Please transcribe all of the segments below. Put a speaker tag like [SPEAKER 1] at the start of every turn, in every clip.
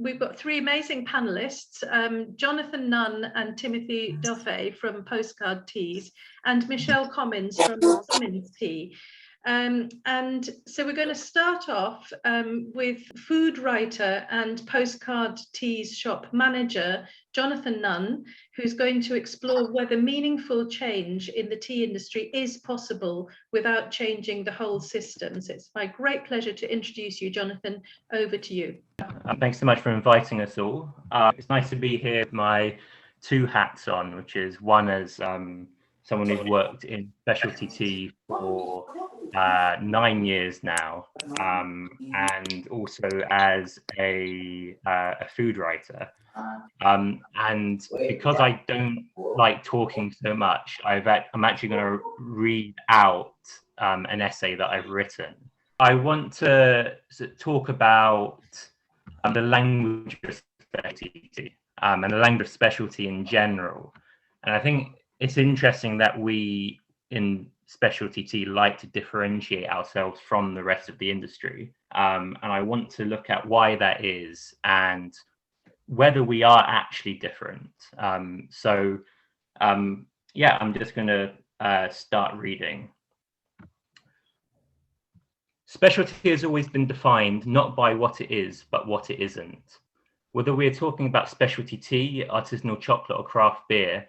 [SPEAKER 1] we've got three amazing panelists, Jonathan Nunn and Timothy D'Offay from Postcard Teas, and Michelle Comins from Comins Tea. And so we're going to start off with food writer and Postcard Teas shop manager, Jonathan Nunn, who's going to explore whether meaningful change in the tea industry is possible without changing the whole system. So it's my great pleasure to introduce you, Jonathan. Over to you.
[SPEAKER 2] Thanks so much for inviting us all. It's nice to be here with my two hats on, which is one as someone who's worked in specialty tea for 9 years now, and also as a food writer. And because I don't like talking so much, I'm actually going to read out an essay that I've written. I want to talk about the language of specialty tea, and the language of specialty in general. And I think it's interesting that we in specialty tea like to differentiate ourselves from the rest of the industry. And I want to look at why that is and whether we are actually different. Yeah, I'm just going to start reading. Specialty has always been defined not by what it is, but what it isn't. Whether we are talking about specialty tea, artisanal chocolate, or craft beer,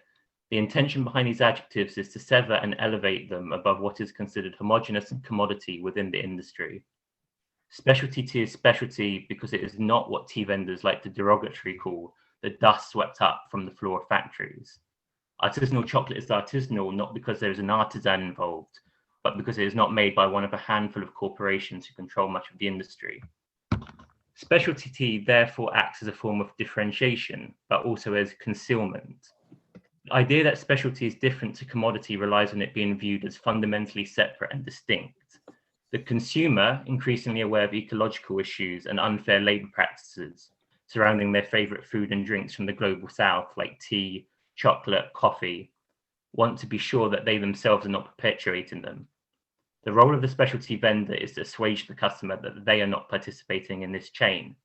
[SPEAKER 2] the intention behind these adjectives is to sever and elevate them above what is considered homogeneous commodity within the industry. Specialty tea is specialty because it is not what tea vendors like to derogatorily call the dust swept up from the floor of factories. Artisanal chocolate is artisanal not because there is an artisan involved, but because it is not made by one of a handful of corporations who control much of the industry. Specialty tea therefore acts as a form of differentiation, but also as concealment. The idea that specialty is different to commodity relies on it being viewed as fundamentally separate and distinct. The consumer, increasingly aware of ecological issues and unfair labor practices surrounding their favorite food and drinks from the global south, like tea, chocolate, coffee, want to be sure that they themselves are not perpetuating them. The role of the specialty vendor is to assuage the customer that they are not participating in this chain,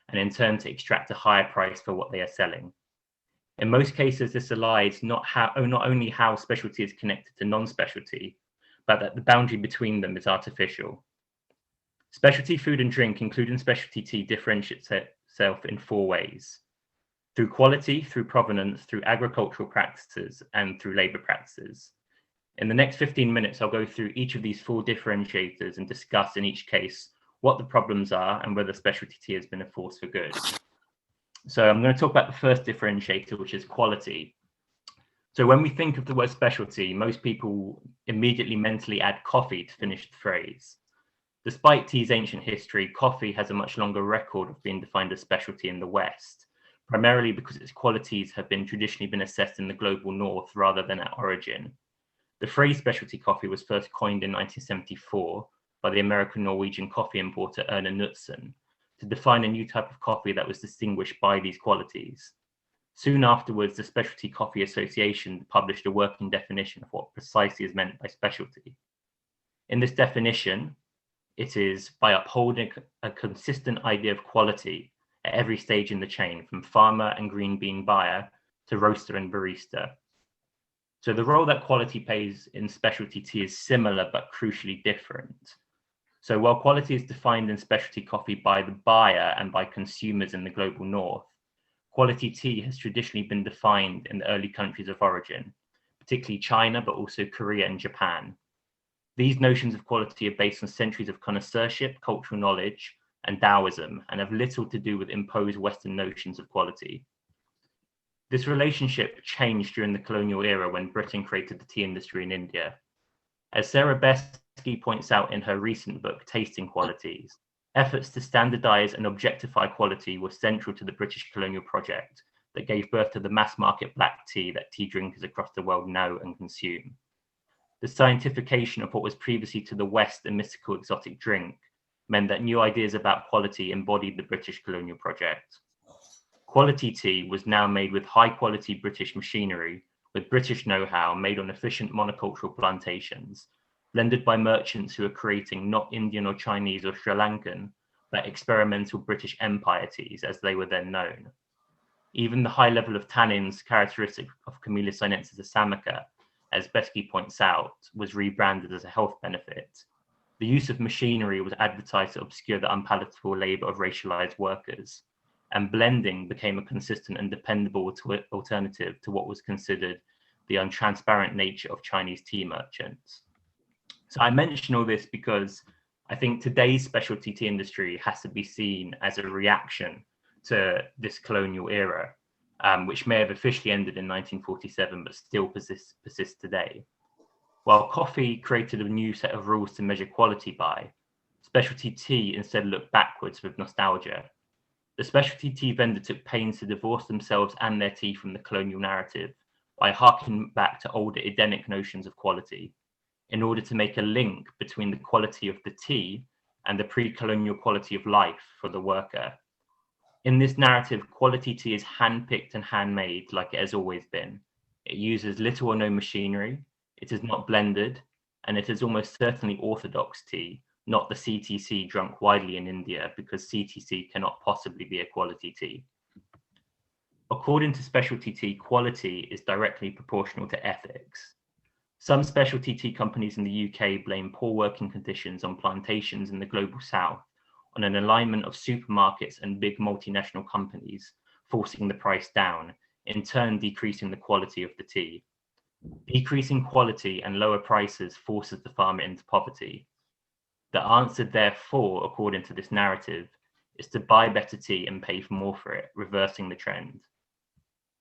[SPEAKER 2] and in turn to extract a higher price for what they are selling. In most cases, this elides not only how specialty is connected to non-specialty, but that the boundary between them is artificial. Specialty food and drink, including specialty tea, differentiates itself in four ways: through quality, through provenance, through agricultural practices, and through labor practices. In the next 15 minutes, I'll go through each of these four differentiators and discuss in each case what the problems are and whether specialty tea has been a force for good. So I'm going to talk about the first differentiator, which is quality. So when we think of the word specialty, most people immediately mentally add coffee to finish the phrase. Despite tea's ancient history, coffee has a much longer record of being defined as specialty in the West, primarily because its qualities have traditionally been assessed in the global north rather than at origin. The phrase specialty coffee was first coined in 1974 by the American-Norwegian coffee importer Erna Knutsen to define a new type of coffee that was distinguished by these qualities. Soon afterwards, the Specialty Coffee Association published a working definition of what precisely is meant by specialty. In this definition, it is by upholding a consistent idea of quality at every stage in the chain, from farmer and green bean buyer to roaster and barista. So the role that quality plays in specialty tea is similar but crucially different. So while quality is defined in specialty coffee by the buyer and by consumers in the global north, quality tea has traditionally been defined in the early countries of origin, particularly China, but also Korea and Japan. These notions of quality are based on centuries of connoisseurship, cultural knowledge, and Taoism, and have little to do with imposed Western notions of quality. This relationship changed during the colonial era when Britain created the tea industry in India. As Sarah Besky points out in her recent book, Tasting Qualities, efforts to standardize and objectify quality were central to the British colonial project that gave birth to the mass market black tea that tea drinkers across the world know and consume. The scientification of what was previously to the West a mystical exotic drink meant that new ideas about quality embodied the British colonial project. Quality tea was now made with high-quality British machinery, with British know-how made on efficient monocultural plantations, blended by merchants who are creating not Indian or Chinese or Sri Lankan, like experimental British Empire teas, as they were then known. Even the high level of tannins characteristic of Camellia sinensis assamica, as Besky points out, was rebranded as a health benefit. The use of machinery was advertised to obscure the unpalatable labour of racialised workers, and blending became a consistent and dependable alternative to what was considered the untransparent nature of Chinese tea merchants. So I mention all this because I think today's specialty tea industry has to be seen as a reaction to this colonial era, which may have officially ended in 1947, but still persists today. While coffee created a new set of rules to measure quality by, specialty tea instead looked backwards with nostalgia. The specialty tea vendor took pains to divorce themselves and their tea from the colonial narrative by harking back to older Edenic notions of quality, in order to make a link between the quality of the tea and the pre-colonial quality of life for the worker. In this narrative, quality tea is hand-picked and handmade like it has always been. It uses little or no machinery, it is not blended, and it is almost certainly orthodox tea, not the CTC drunk widely in India, because CTC cannot possibly be a quality tea. According to specialty tea, quality is directly proportional to ethics. Some specialty tea companies in the UK blame poor working conditions on plantations in the global south on an alignment of supermarkets and big multinational companies, forcing the price down, in turn decreasing the quality of the tea. Decreasing quality and lower prices forces the farmer into poverty. The answer, therefore, according to this narrative, is to buy better tea and pay more for it, reversing the trend.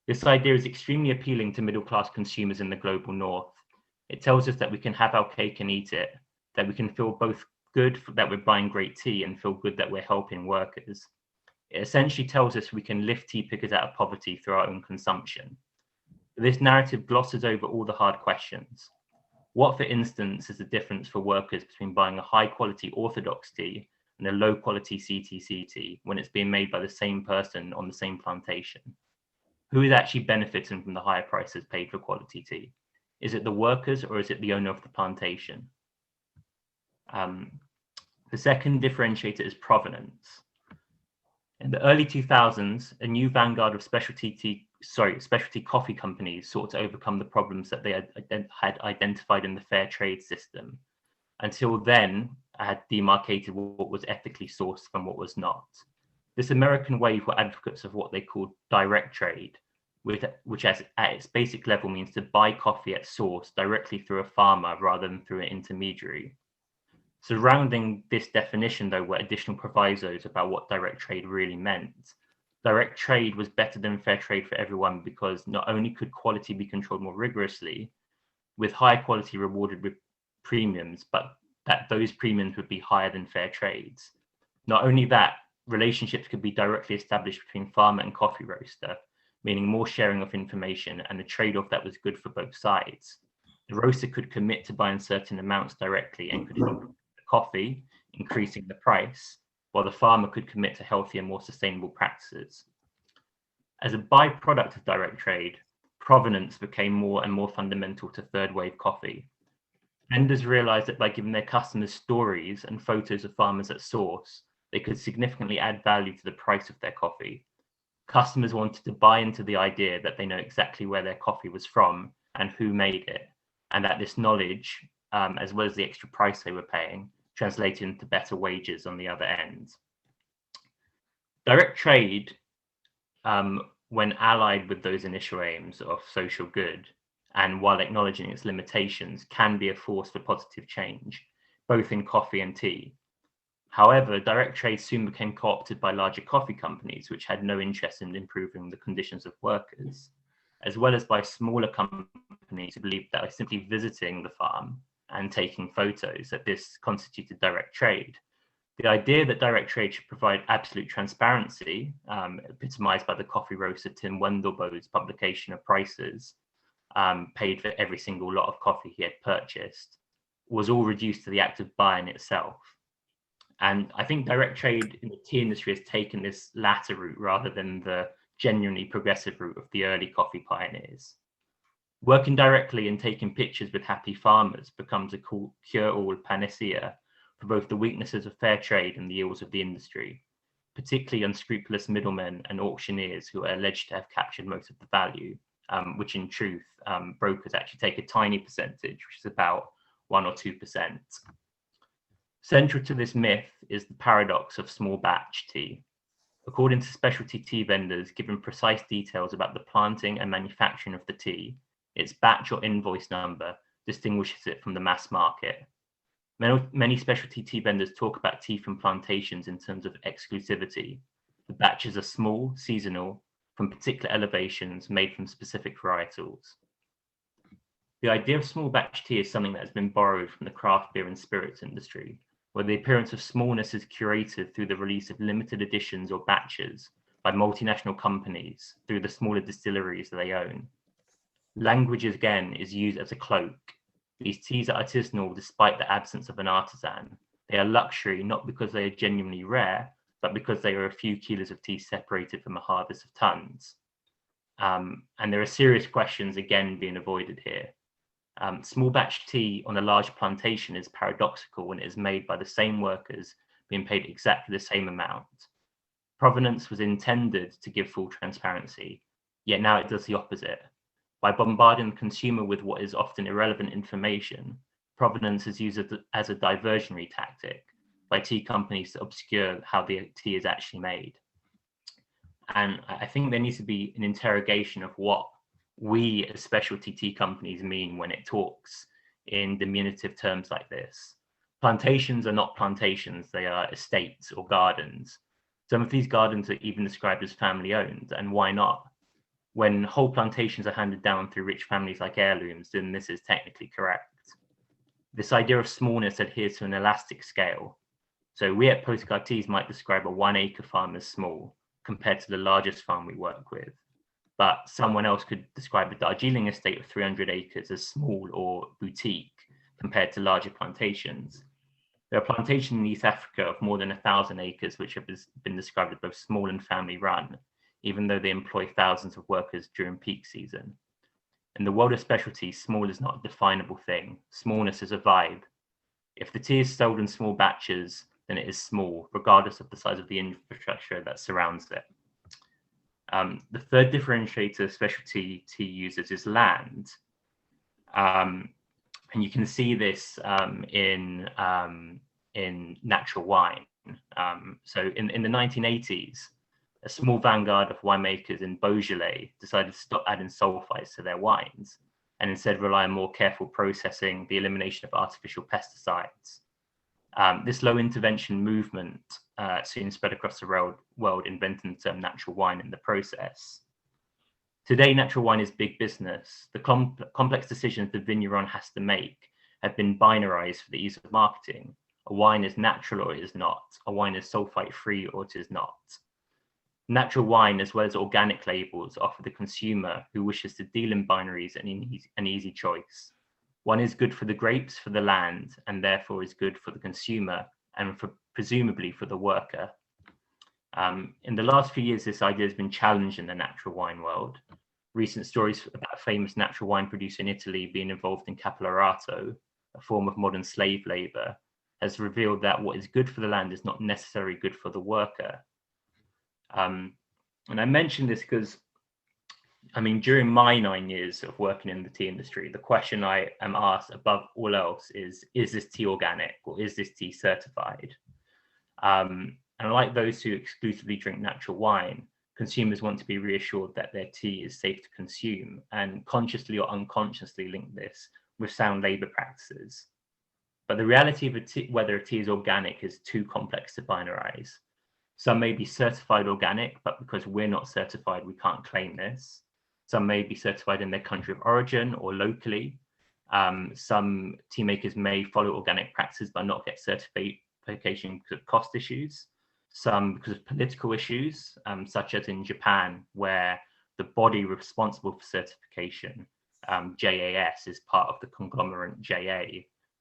[SPEAKER 2] This idea is extremely appealing to middle-class consumers in the global north. It tells us that we can have our cake and eat it, that we can feel both good that we're buying great tea and feel good that we're helping workers. It essentially tells us we can lift tea pickers out of poverty through our own consumption. This narrative glosses over all the hard questions. What, for instance, is the difference for workers between buying a high-quality orthodox tea and a low-quality CTC tea when it's being made by the same person on the same plantation? Who is actually benefiting from the higher prices paid for quality tea? Is it the workers or is it the owner of the plantation? The second differentiator is provenance. In the early 2000s, a new vanguard of specialty coffee companies sought to overcome the problems that they had identified in the fair trade system. Until then, had demarcated what was ethically sourced from what was not. This American wave were advocates of what they called direct trade, which at its basic level means to buy coffee at source directly through a farmer rather than through an intermediary. Surrounding this definition, though, were additional provisos about what direct trade really meant. Direct trade was better than fair trade for everyone because not only could quality be controlled more rigorously, with high quality rewarded with premiums, but that those premiums would be higher than fair trades. Not only that, relationships could be directly established between farmer and coffee roaster, meaning more sharing of information and a trade-off that was good for both sides. The roaster could commit to buying certain amounts directly and could improve the coffee, increasing the price, while the farmer could commit to healthier, more sustainable practices. As a byproduct of direct trade, provenance became more and more fundamental to third wave coffee. Vendors realized that by giving their customers stories and photos of farmers at source, they could significantly add value to the price of their coffee. Customers wanted to buy into the idea that they know exactly where their coffee was from and who made it, and that this knowledge, as well as the extra price they were paying, translated into better wages on the other end. Direct trade, when allied with those initial aims of social good, and while acknowledging its limitations, can be a force for positive change, both in coffee and tea. However, direct trade soon became co-opted by larger coffee companies, which had no interest in improving the conditions of workers, as well as by smaller companies who believed that by simply visiting the farm and taking photos, that this constituted direct trade. The idea that direct trade should provide absolute transparency, epitomized by the coffee roaster Tim Wendelbo's publication of prices paid for every single lot of coffee he had purchased, was all reduced to the act of buying itself. And I think direct trade in the tea industry has taken this latter route rather than the genuinely progressive route of the early coffee pioneers. Working directly and taking pictures with happy farmers becomes a cure-all panacea for both the weaknesses of fair trade and the ills of the industry, particularly unscrupulous middlemen and auctioneers who are alleged to have captured most of the value, which in truth, brokers actually take a tiny percentage, which is about 1 or 2%. Central to this myth is the paradox of small batch tea. According to specialty tea vendors given precise details about the planting and manufacturing of the tea, its batch or invoice number distinguishes it from the mass market. Many specialty tea vendors talk about tea from plantations in terms of exclusivity. The batches are small, seasonal, from particular elevations made from specific varietals. The idea of small batch tea is something that has been borrowed from the craft beer and spirits industry, where the appearance of smallness is curated through the release of limited editions or batches by multinational companies through the smaller distilleries that they own. Language, again, is used as a cloak. These teas are artisanal despite the absence of an artisan. They are luxury not because they are genuinely rare, but because they are a few kilos of tea separated from a harvest of tons. And there are serious questions again being avoided here. Small batch tea on a large plantation is paradoxical when it is made by the same workers being paid exactly the same amount. Provenance was intended to give full transparency, yet now it does the opposite. By bombarding the consumer with what is often irrelevant information, provenance is used as a diversionary tactic by tea companies to obscure how the tea is actually made. And I think there needs to be an interrogation of what we as specialty tea companies mean when it talks in diminutive terms like this. Plantations are not plantations, they are estates or gardens. Some of these gardens are even described as family owned, and why not? When whole plantations are handed down through rich families like heirlooms, then this is technically correct. This idea of smallness adheres to an elastic scale. So we at Postcard Teas might describe a 1 acre farm as small compared to the largest farm we work with. But someone else could describe the Darjeeling estate of 300 acres as small or boutique compared to larger plantations. There are plantations in East Africa of more than 1,000 acres, which have been described as both small and family run, even though they employ thousands of workers during peak season. In the world of specialty, small is not a definable thing. Smallness is a vibe. If the tea is sold in small batches, then it is small, regardless of the size of the infrastructure that surrounds it. The third differentiator specialty tea uses is land. And you can see this in natural wine. So in the 1980s, a small vanguard of winemakers in Beaujolais decided to stop adding sulfites to their wines and instead rely on more careful processing, the elimination of artificial pesticides. This low intervention movement soon spread across the world, inventing the term natural wine in the process. Today, natural wine is big business. The complex decisions the vigneron has to make have been binarized for the ease of marketing. A wine is natural or it is not. A wine is sulfite-free or it is not. Natural wine, as well as organic labels, offer the consumer who wishes to deal in binaries an easy choice. One is good for the grapes, for the land, and therefore is good for the consumer and presumably for the worker. In the last few years, this idea has been challenged in the natural wine world. Recent stories about a famous natural wine producer in Italy being involved in caporalato, a form of modern slave labor, has revealed that what is good for the land is not necessarily good for the worker. And I mention this because, during my 9 years of working in the tea industry, the question I am asked above all else is this tea organic or is this tea certified? And like those who exclusively drink natural wine, consumers want to be reassured that their tea is safe to consume and consciously or unconsciously link this with sound labor practices. But the reality of whether a tea is organic is too complex to binarize. Some may be certified organic, but because we're not certified, we can't claim this. Some may be certified in their country of origin or locally. Some tea makers may follow organic practices but not get certification because of cost issues. Some because of political issues, such as in Japan, where the body responsible for certification, JAS, is part of the conglomerate JA,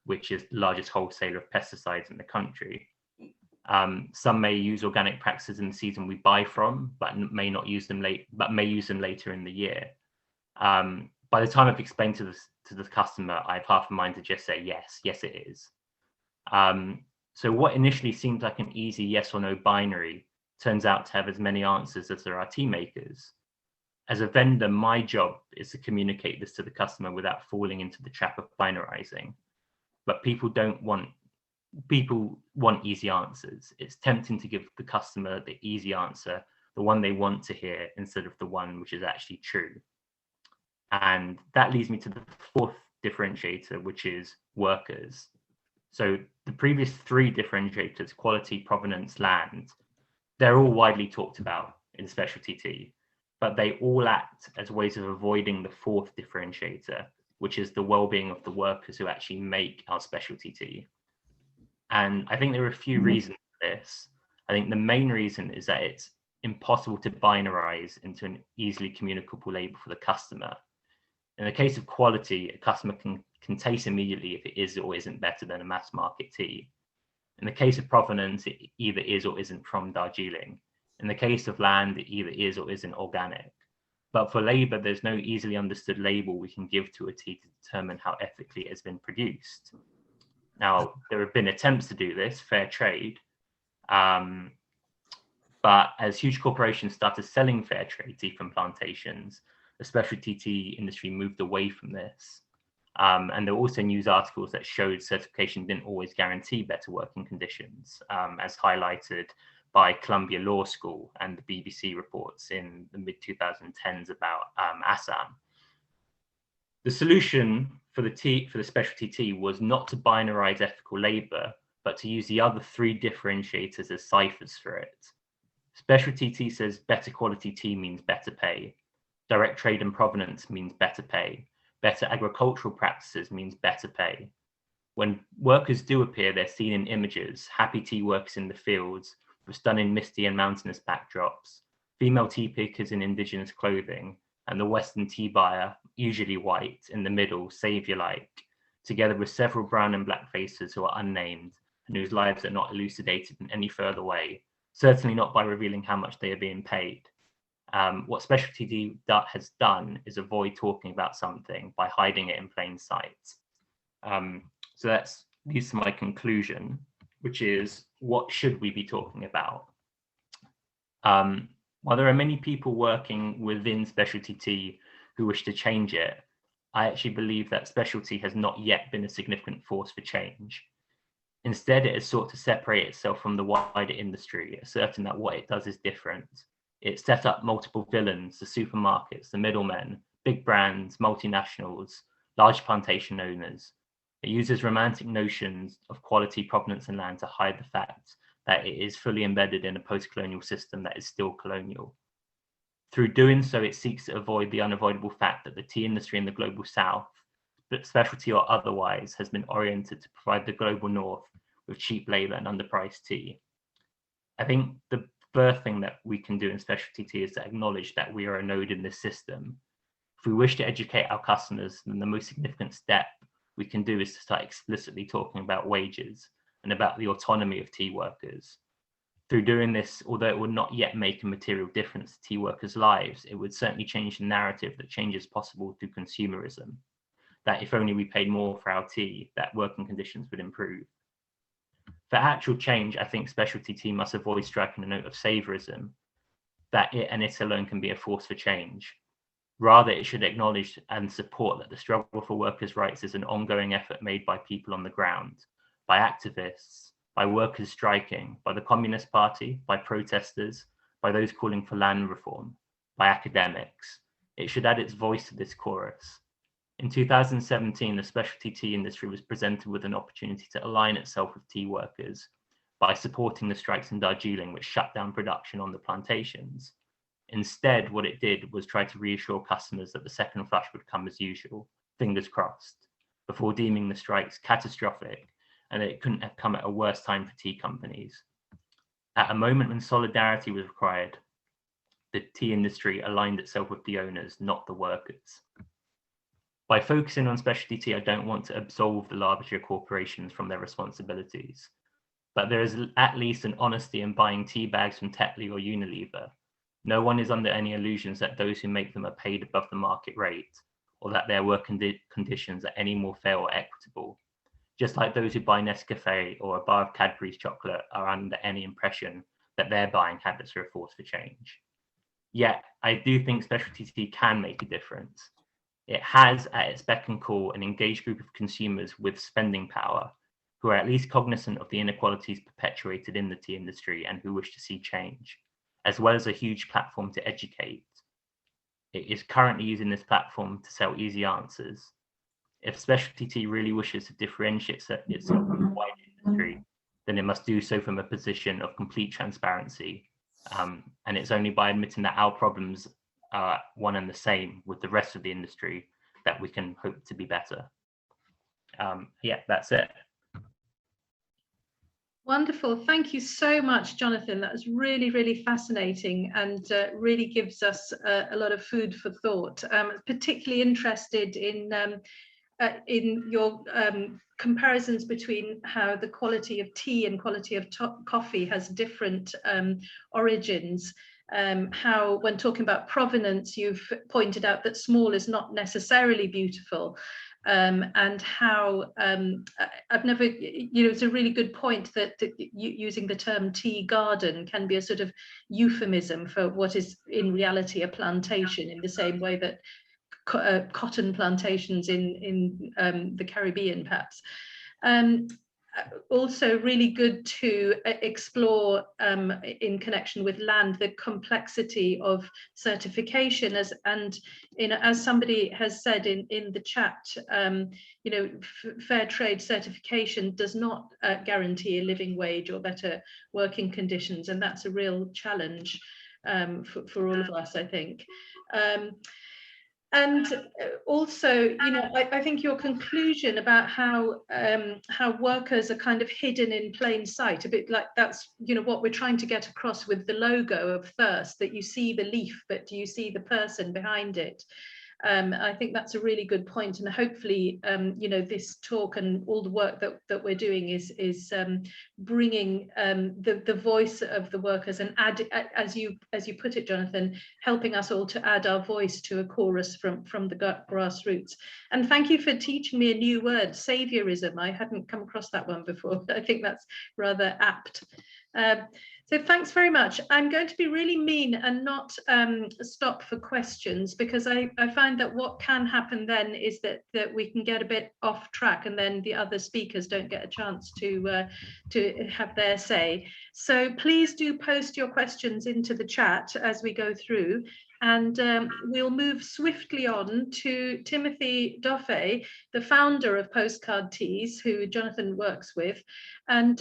[SPEAKER 2] which is the largest wholesaler of pesticides in the country. Some may use organic practices in the season we buy from, but may not use them may use them later in the year. By the time I've explained to the customer, I have half a mind to just say yes, it is. So what initially seemed like an easy yes or no binary turns out to have as many answers as there are tea makers. As a vendor, my job is to communicate this to the customer without falling into the trap of binarizing. But people want easy answers. It's tempting to give the customer the easy answer, the one they want to hear, instead of the one which is actually true. And that leads me to the fourth differentiator, which is workers. So the previous three differentiators, quality, provenance, land, they're all widely talked about in specialty tea, but they all act as ways of avoiding the fourth differentiator, which is the well-being of the workers who actually make our specialty tea. And I think there are a few reasons for this. I think the main reason is that it's impossible to binarize into an easily communicable label for the customer. In the case of quality, a customer can taste immediately if it is or isn't better than a mass market tea. In the case of provenance, it either is or isn't from Darjeeling. In the case of land, it either is or isn't organic. But for labor, there's no easily understood label we can give to a tea to determine how ethically it has been produced. Now, there have been attempts to do this, fair trade, but as huge corporations started selling fair trade tea from plantations, the specialty tea industry moved away from this. And there were also news articles that showed certification didn't always guarantee better working conditions, as highlighted by Columbia Law School and the BBC reports in the mid-2010s about Assam. The solution for the specialty tea was not to binarize ethical labor, but to use the other three differentiators as ciphers for it. Specialty tea says better quality tea means better pay. Direct trade and provenance means better pay. Better agricultural practices means better pay. When workers do appear, they're seen in images, happy tea workers in the fields with stunning misty and mountainous backdrops, female tea pickers in indigenous clothing, and the Western tea buyer, usually white, in the middle, savior-like, together with several brown and black faces who are unnamed and whose lives are not elucidated in any further way, certainly not by revealing how much they are being paid. What specialty tea has done is avoid talking about something by hiding it in plain sight. So that leads to my conclusion, which is, what should we be talking about? While there are many people working within specialty tea who wish to change it, I actually believe that specialty has not yet been a significant force for change. Instead, it has sought to separate itself from the wider industry, asserting that what it does is different. It set up multiple villains, the supermarkets, the middlemen, big brands, multinationals, large plantation owners. It uses romantic notions of quality, provenance, and land to hide the fact that it is fully embedded in a post-colonial system that is still colonial. Through doing so, it seeks to avoid the unavoidable fact that the tea industry in the global south, but specialty or otherwise, has been oriented to provide the global north with cheap labor and underpriced tea. I think the first thing that we can do in specialty tea is to acknowledge that we are a node in this system. If we wish to educate our customers, then the most significant step we can do is to start explicitly talking about wages and about the autonomy of tea workers. Through doing this, although it would not yet make a material difference to tea workers' lives, it would certainly change the narrative that change is possible through consumerism, that if only we paid more for our tea, that working conditions would improve. For actual change, I think specialty tea must avoid striking a note of savourism, that it and it alone can be a force for change. Rather, it should acknowledge and support that the struggle for workers' rights is an ongoing effort made by people on the ground, by activists, by workers striking, by the Communist Party, by protesters, by those calling for land reform, by academics. It should add its voice to this chorus. In 2017, the specialty tea industry was presented with an opportunity to align itself with tea workers by supporting the strikes in Darjeeling, which shut down production on the plantations. Instead, what it did was try to reassure customers that the second flush would come as usual, fingers crossed, before deeming the strikes catastrophic and that it couldn't have come at a worse time for tea companies. At a moment when solidarity was required, the tea industry aligned itself with the owners, not the workers. By focusing on specialty tea, I don't want to absolve the larger corporations from their responsibilities, but there is at least an honesty in buying tea bags from Tetley or Unilever. No one is under any illusions that those who make them are paid above the market rate, or that their work conditions are any more fair or equitable. just like those who buy Nescafe or a bar of Cadbury's chocolate are under any impression that their buying habits are a force for change. Yet, I do think specialty tea can make a difference. It has at its beck and call an engaged group of consumers with spending power who are at least cognizant of the inequalities perpetuated in the tea industry and who wish to see change, as well as a huge platform to educate. It is currently using this platform to sell easy answers. If specialty tea really wishes to differentiate itself from the wider industry, then it must do so from a position of complete transparency. And it's only by admitting that our problems are one and the same with the rest of the industry that we can hope to be better. Yeah, that's it.
[SPEAKER 1] Wonderful. Thank you so much, Jonathan. That was really, really fascinating and really gives us a lot of food for thought. Particularly interested in your comparisons between how the quality of tea and quality of coffee has different origins. How, when talking about provenance, you've pointed out that small is not necessarily beautiful. And how I've never, it's a really good point that using the term tea garden can be a sort of euphemism for what is in reality a plantation, in the same way that cotton plantations in the Caribbean, perhaps. Also really good to explore in connection with land the complexity of certification, as somebody has said in the chat, fair trade certification does not guarantee a living wage or better working conditions, and that's a real challenge for all of us, I think. And also, I think your conclusion about how workers are kind of hidden in plain sight, a bit like that's, what we're trying to get across with the logo of Thirst, that you see the leaf, but do you see the person behind it? I think that's a really good point, and hopefully, this talk and all the work that we're doing is bringing the voice of the workers and add, as you put it, Jonathan, helping us all to add our voice to a chorus from the grassroots. And thank you for teaching me a new word, saviorism. I hadn't come across that one before. I think that's rather apt. So thanks very much. I'm going to be really mean and not stop for questions, because I find that what can happen then is that we can get a bit off track, and then the other speakers don't get a chance to have their say. So please do post your questions into the chat as we go through. And we'll move swiftly on to Timothy D'Offay, the founder of Postcard Teas, who Jonathan works with. And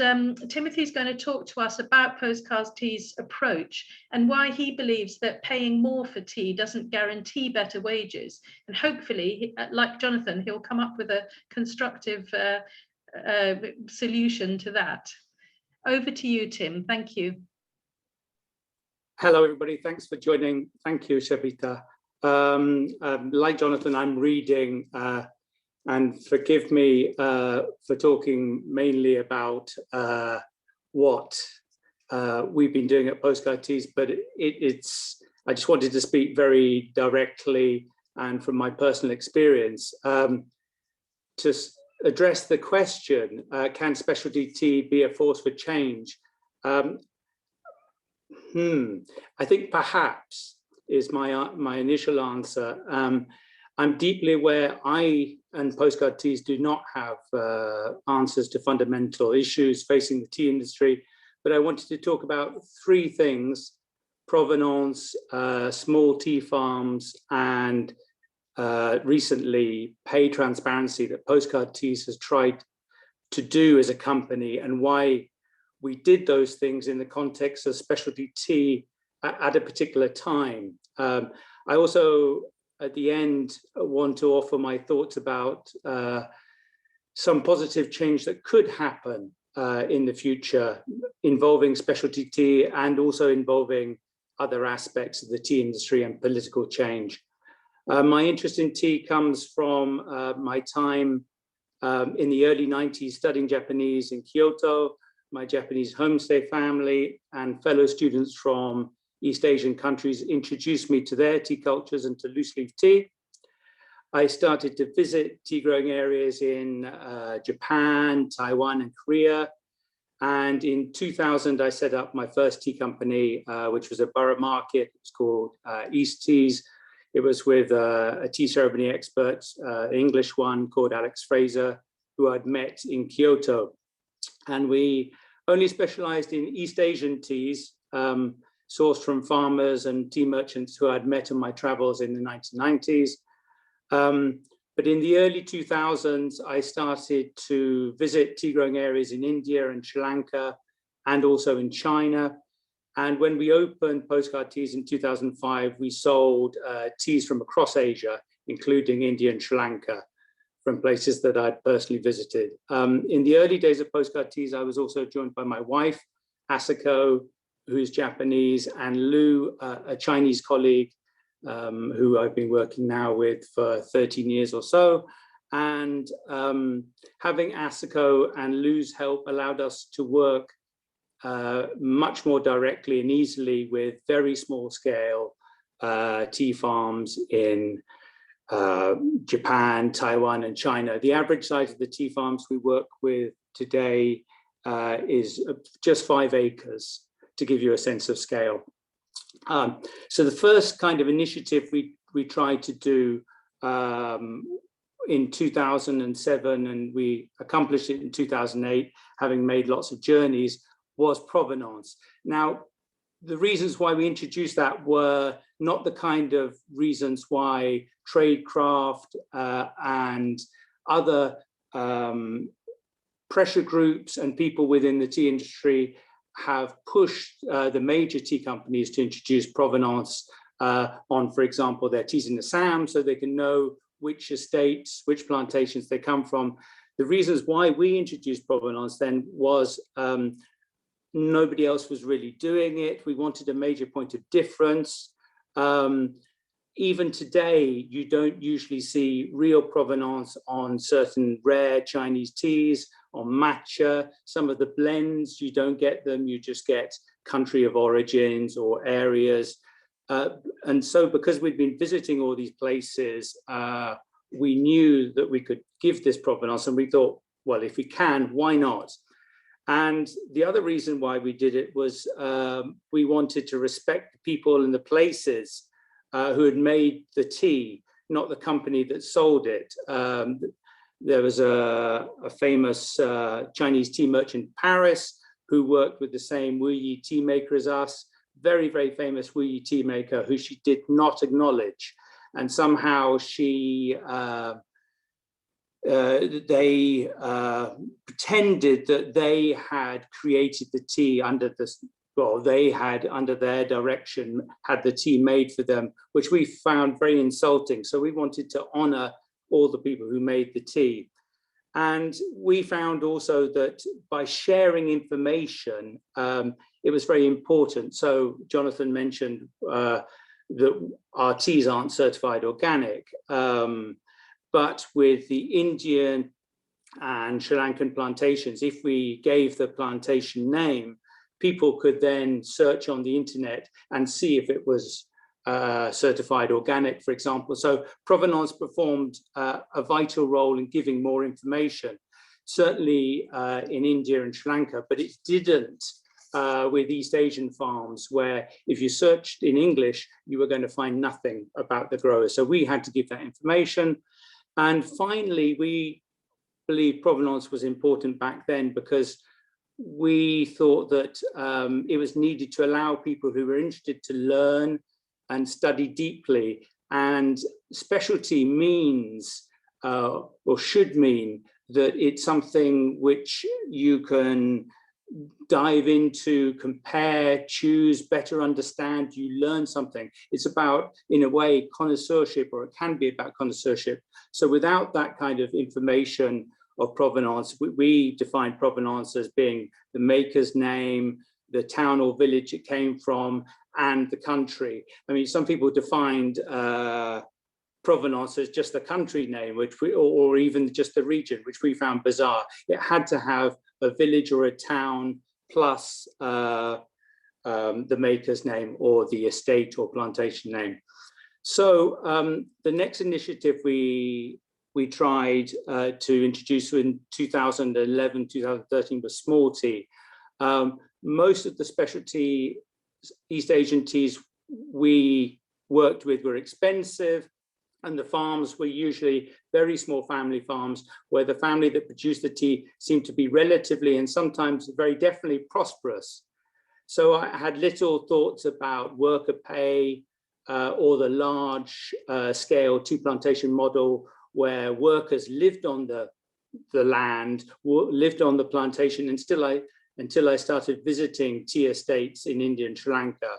[SPEAKER 1] Timothy's going to talk to us about Postcard Tea's approach and why he believes that paying more for tea doesn't guarantee better wages. And hopefully, like Jonathan, he'll come up with a constructive solution to that. Over to you, Tim. Thank you.
[SPEAKER 3] Hello, everybody. Thanks for joining. Thank you, Shavita. Like Jonathan, I'm reading, and forgive me for talking mainly about what we've been doing at Postcard Teas, but I just wanted to speak very directly and from my personal experience to address the question, can specialty tea be a force for change? I think perhaps is my initial answer. I'm deeply aware I and Postcard Teas do not have answers to fundamental issues facing the tea industry, but I wanted to talk about three things: provenance, small tea farms, and recently pay transparency that Postcard Teas has tried to do as a company, and why we did those things in the context of specialty tea at a particular time. I also, at the end, want to offer my thoughts about some positive change that could happen in the future involving specialty tea and also involving other aspects of the tea industry and political change. My interest in tea comes from my time in the early 90s studying Japanese in Kyoto. My Japanese homestay family and fellow students from East Asian countries introduced me to their tea cultures and to loose leaf tea. I started to visit tea growing areas in Japan, Taiwan, and Korea. And in 2000, I set up my first tea company, which was a borough market. It was called East Teas. It was with a tea ceremony expert, an English one called Alex Fraser, who I'd met in Kyoto. And we only specialized in East Asian teas, sourced from farmers and tea merchants who I'd met on my travels in the 1990s. But in the early 2000s, I started to visit tea growing areas in India and Sri Lanka, and also in China. And when we opened Postcard Teas in 2005, we sold teas from across Asia, including India and Sri Lanka, from places that I'd personally visited. In the early days of Postcard Teas, I was also joined by my wife, Asako, who's Japanese, and Lu, a Chinese colleague, who I've been working now with for 13 years or so. And having Asako and Lu's help allowed us to work much more directly and easily with very small scale tea farms in Japan, Taiwan, and China. The average size of the tea farms we work with today is just 5 acres, to give you a sense of scale. So the first kind of initiative we tried to do in 2007, and we accomplished it in 2008, having made lots of journeys, was provenance. Now, the reasons why we introduced that were not the kind of reasons why Tradecraft and other pressure groups and people within the tea industry have pushed the major tea companies to introduce provenance on, for example, their teas in Assam, so they can know which estates, which plantations they come from. The reasons why we introduced provenance then was nobody else was really doing it. We wanted a major point of difference. Even today, you don't usually see real provenance on certain rare Chinese teas, on matcha. Some of the blends, you don't get them, you just get country of origins or areas. And so because we'd been visiting all these places, we knew that we could give this provenance, and we thought, well, if we can, why not? And the other reason why we did it was we wanted to respect the people and the places who had made the tea, not the company that sold it. There was a famous Chinese tea merchant in Paris who worked with the same Wu Yi tea maker as us, very, very famous Wu Yi tea maker who she did not acknowledge. And somehow they pretended that they had created the tea under this, well, they had under their direction had the tea made for them, which we found very insulting. So we wanted to honor all the people who made the tea. And we found also that by sharing information, it was very important. So Jonathan mentioned that our teas aren't certified organic, but with the Indian and Sri Lankan plantations, if we gave the plantation name, people could then search on the internet and see if it was certified organic, for example. So provenance performed a vital role in giving more information, certainly in India and Sri Lanka, but it didn't with East Asian farms, where if you searched in English, you were going to find nothing about the growers. So we had to give that information. And finally, we believe provenance was important back then because we thought that it was needed to allow people who were interested to learn and study deeply. And specialty means, or should mean, that it's something which you can dive into, compare, choose, better understand, you learn something. It's about, in a way, connoisseurship, or it can be about connoisseurship. So without that kind of information of provenance, we define provenance as being the maker's name, the town or village it came from, and the country. I mean, some people defined provenance as just the country name, which or even just the region, which we found bizarre. It had to have a village or a town plus the maker's name or the estate or plantation name. So the next initiative we tried to introduce in 2011, 2013 was small tea. Most of the specialty East Asian teas we worked with were expensive, and the farms were usually very small family farms where the family that produced the tea seemed to be relatively and sometimes very definitely prosperous. So I had little thoughts about worker pay or the large scale tea plantation model where workers lived on the land, lived on the plantation, until I started visiting tea estates in India and Sri Lanka.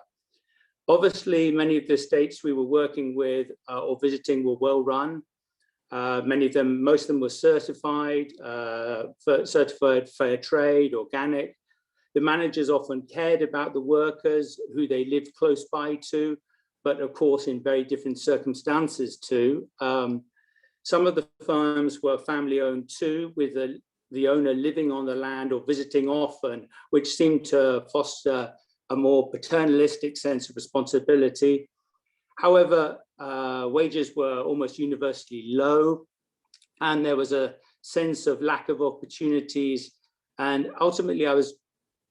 [SPEAKER 3] Obviously, many of the estates we were working with or visiting were well run. Most of them were certified, certified fair trade, organic. The managers often cared about the workers who they lived close by to, but of course in very different circumstances too. Some of the firms were family owned too, with the owner living on the land or visiting often, which seemed to foster a more paternalistic sense of responsibility. However, wages were almost universally low, and there was a sense of lack of opportunities. And ultimately, I was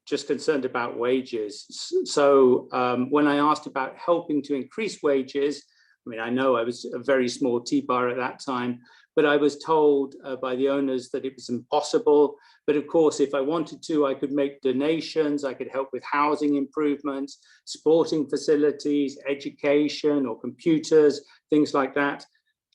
[SPEAKER 3] just concerned about wages. So when I asked about helping to increase wages, I mean, I know I was a very small tea bar at that time, but I was told by the owners that it was impossible. But of course, if I wanted to, I could make donations, I could help with housing improvements, sporting facilities, education or computers, things like that.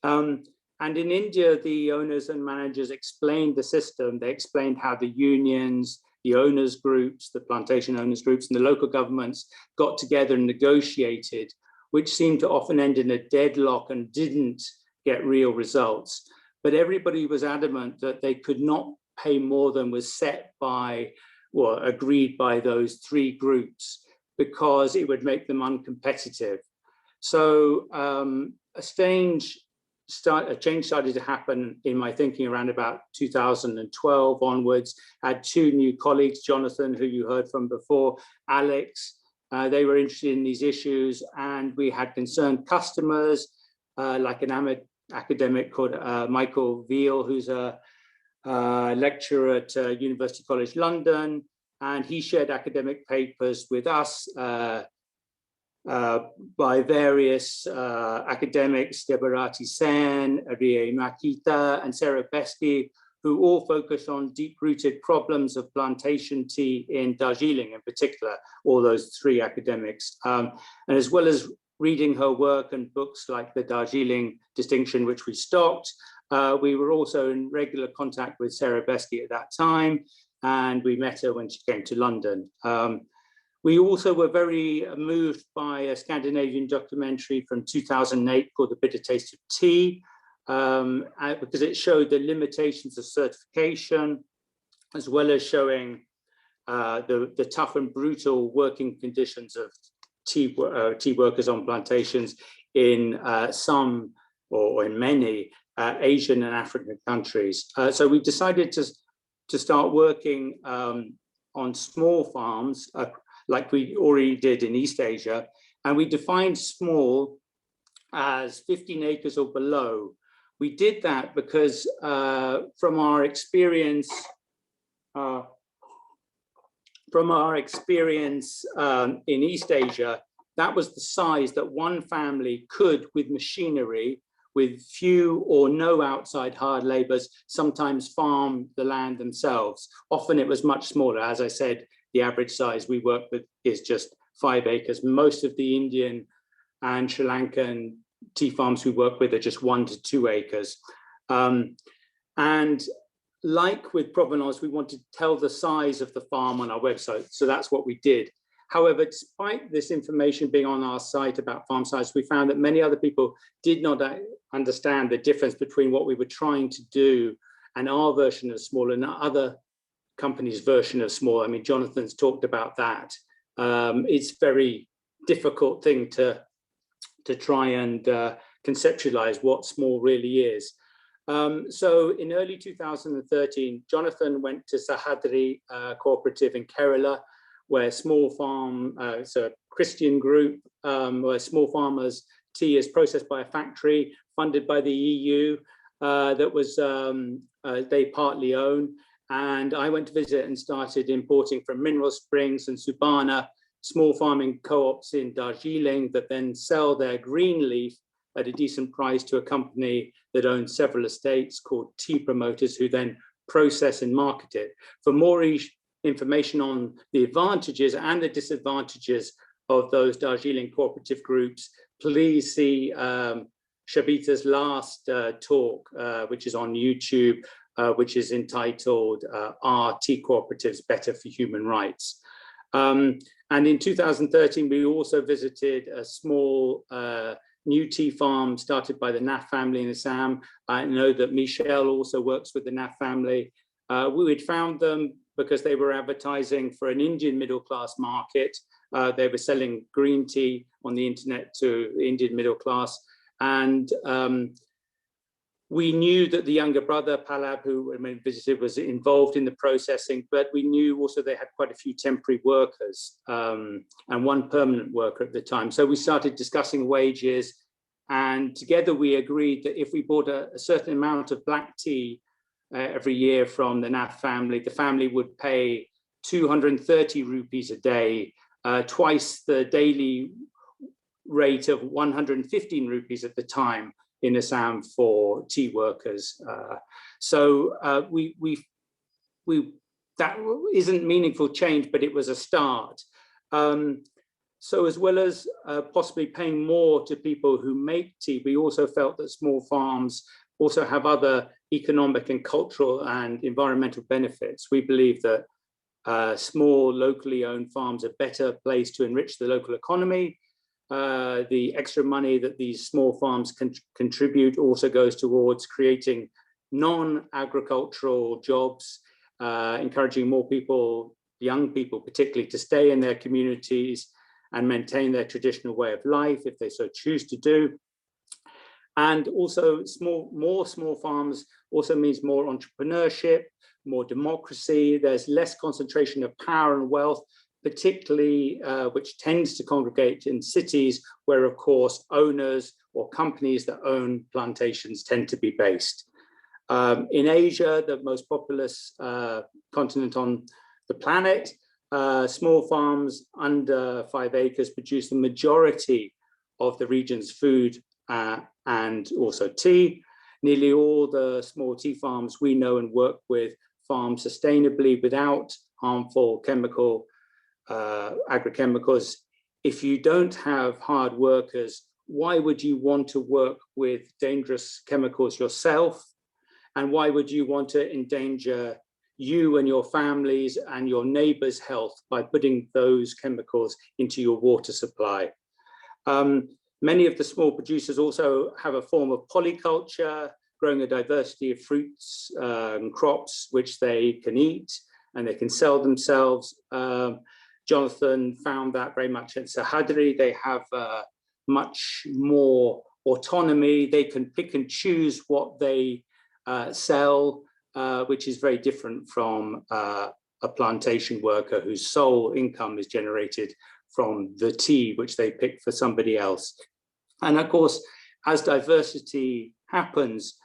[SPEAKER 3] And in India, the owners and managers explained the system. They explained how the unions, the owners groups, the plantation owners groups, and the local governments got together and negotiated, which seemed to often end in a deadlock and didn't get real results. But everybody was adamant that they could not pay more than was set by, or agreed by those three groups, because it would make them uncompetitive. So a change started to happen in my thinking around about 2012 onwards. I had two new colleagues, Jonathan, who you heard from before, Alex. They were interested in these issues, and we had concerned customers, like an academic called Michael Veal, who's a lecturer at University College London, and he shared academic papers with us by various academics, Debarati Sen, Ariya Makita, and Sarah Besky, who all focus on deep-rooted problems of plantation tea in Darjeeling in particular, all those three academics. And as well as reading her work and books like the Darjeeling Distinction, which we stocked, we were also in regular contact with Sarah Besky at that time, and we met her when she came to London. We also were very moved by a Scandinavian documentary from 2008 called The Bitter Taste of Tea, because it showed the limitations of certification, as well as showing the tough and brutal working conditions of tea workers on plantations in some, or in many, Asian and African countries. So we decided to start working on small farms, like we already did in East Asia, and we defined small as 15 acres or below. We did that because from our experience in East Asia, that was the size that one family could, with machinery, with few or no outside hard laborers, sometimes farm the land themselves. Often it was much smaller. As I said, the average size we work with is just 5 acres. Most of the Indian and Sri Lankan tea farms we work with are just 1 to 2 acres. And like with provenance, we wanted to tell the size of the farm on our website. So that's what we did. However, despite this information being on our site about farm size, we found that many other people did not understand the difference between what we were trying to do and our version of small and other companies' version of small. I mean, Jonathan's talked about that. It's a very difficult thing to try and conceptualize what small really is. So in early 2013, Jonathan went to Sahadri Cooperative in Kerala, where small farm, it's a Christian group, where small farmers tea is processed by a factory funded by the EU that was they partly own. And I went to visit and started importing from Mineral Springs and Subana small farming co-ops in Darjeeling that then sell their green leaf at a decent price to a company that owns several estates called Tea Promoters, who then process and market it. For more information on the advantages and the disadvantages of those Darjeeling cooperative groups, please see Shabita's last talk, which is on YouTube, which is entitled Are Tea Cooperatives Better for Human Rights? And in 2013, we also visited a small new tea farm started by the Nath family in Assam. I know that Michelle also works with the Nath family. We had found them because they were advertising for an Indian middle class market. They were selling green tea on the internet to the Indian middle class. And we knew that the younger brother, Palab, who I visited, was involved in the processing, but we knew also they had quite a few temporary workers and one permanent worker at the time. So we started discussing wages, and together we agreed that if we bought a certain amount of black tea every year from the Nath family, the family would pay 230 rupees a day, twice the daily rate of 115 rupees at the time in Assam for tea workers. That isn't meaningful change, but it was a start. So as well as possibly paying more to people who make tea, we also felt that small farms also have other economic and cultural and environmental benefits. We believe that small locally owned farms are better placed to enrich the local economy. The extra money that these small farms can contribute also goes towards creating non-agricultural jobs, encouraging more people, young people particularly, to stay in their communities and maintain their traditional way of life if they so choose to do. And also more small farms also means more entrepreneurship, more democracy. There's less concentration of power and wealth, particularly which tends to congregate in cities where, of course, owners or companies that own plantations tend to be based. In Asia, the most populous continent on the planet, small farms under 5 acres produce the majority of the region's food and also tea. Nearly all the small tea farms we know and work with farm sustainably without harmful agrochemicals. If you don't have hard workers, why would you want to work with dangerous chemicals yourself? And why would you want to endanger you and your families and your neighbors' health by putting those chemicals into your water supply? Many of the small producers also have a form of polyculture, growing a diversity of fruits and crops which they can eat and they can sell themselves. Jonathan found that very much at Sahadri. They have much more autonomy. They can pick and choose what they sell, which is very different from a plantation worker whose sole income is generated from the tea which they pick for somebody else. And of course, as diversity happens,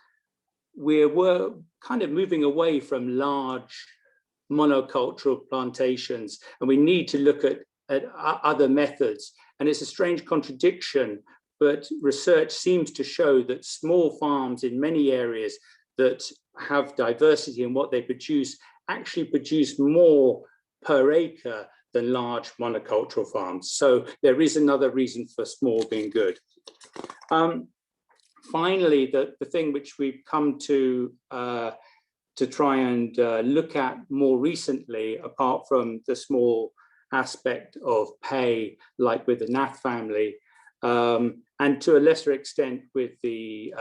[SPEAKER 3] we're kind of moving away from large monocultural plantations, and we need to look at other methods. And it's a strange contradiction, but research seems to show that small farms in many areas that have diversity in what they produce actually produce more per acre than large monocultural farms. So there is another reason for small being good. Finally, the thing which we've come to try and look at more recently, apart from the small aspect of pay, like with the Nath family, and to a lesser extent with the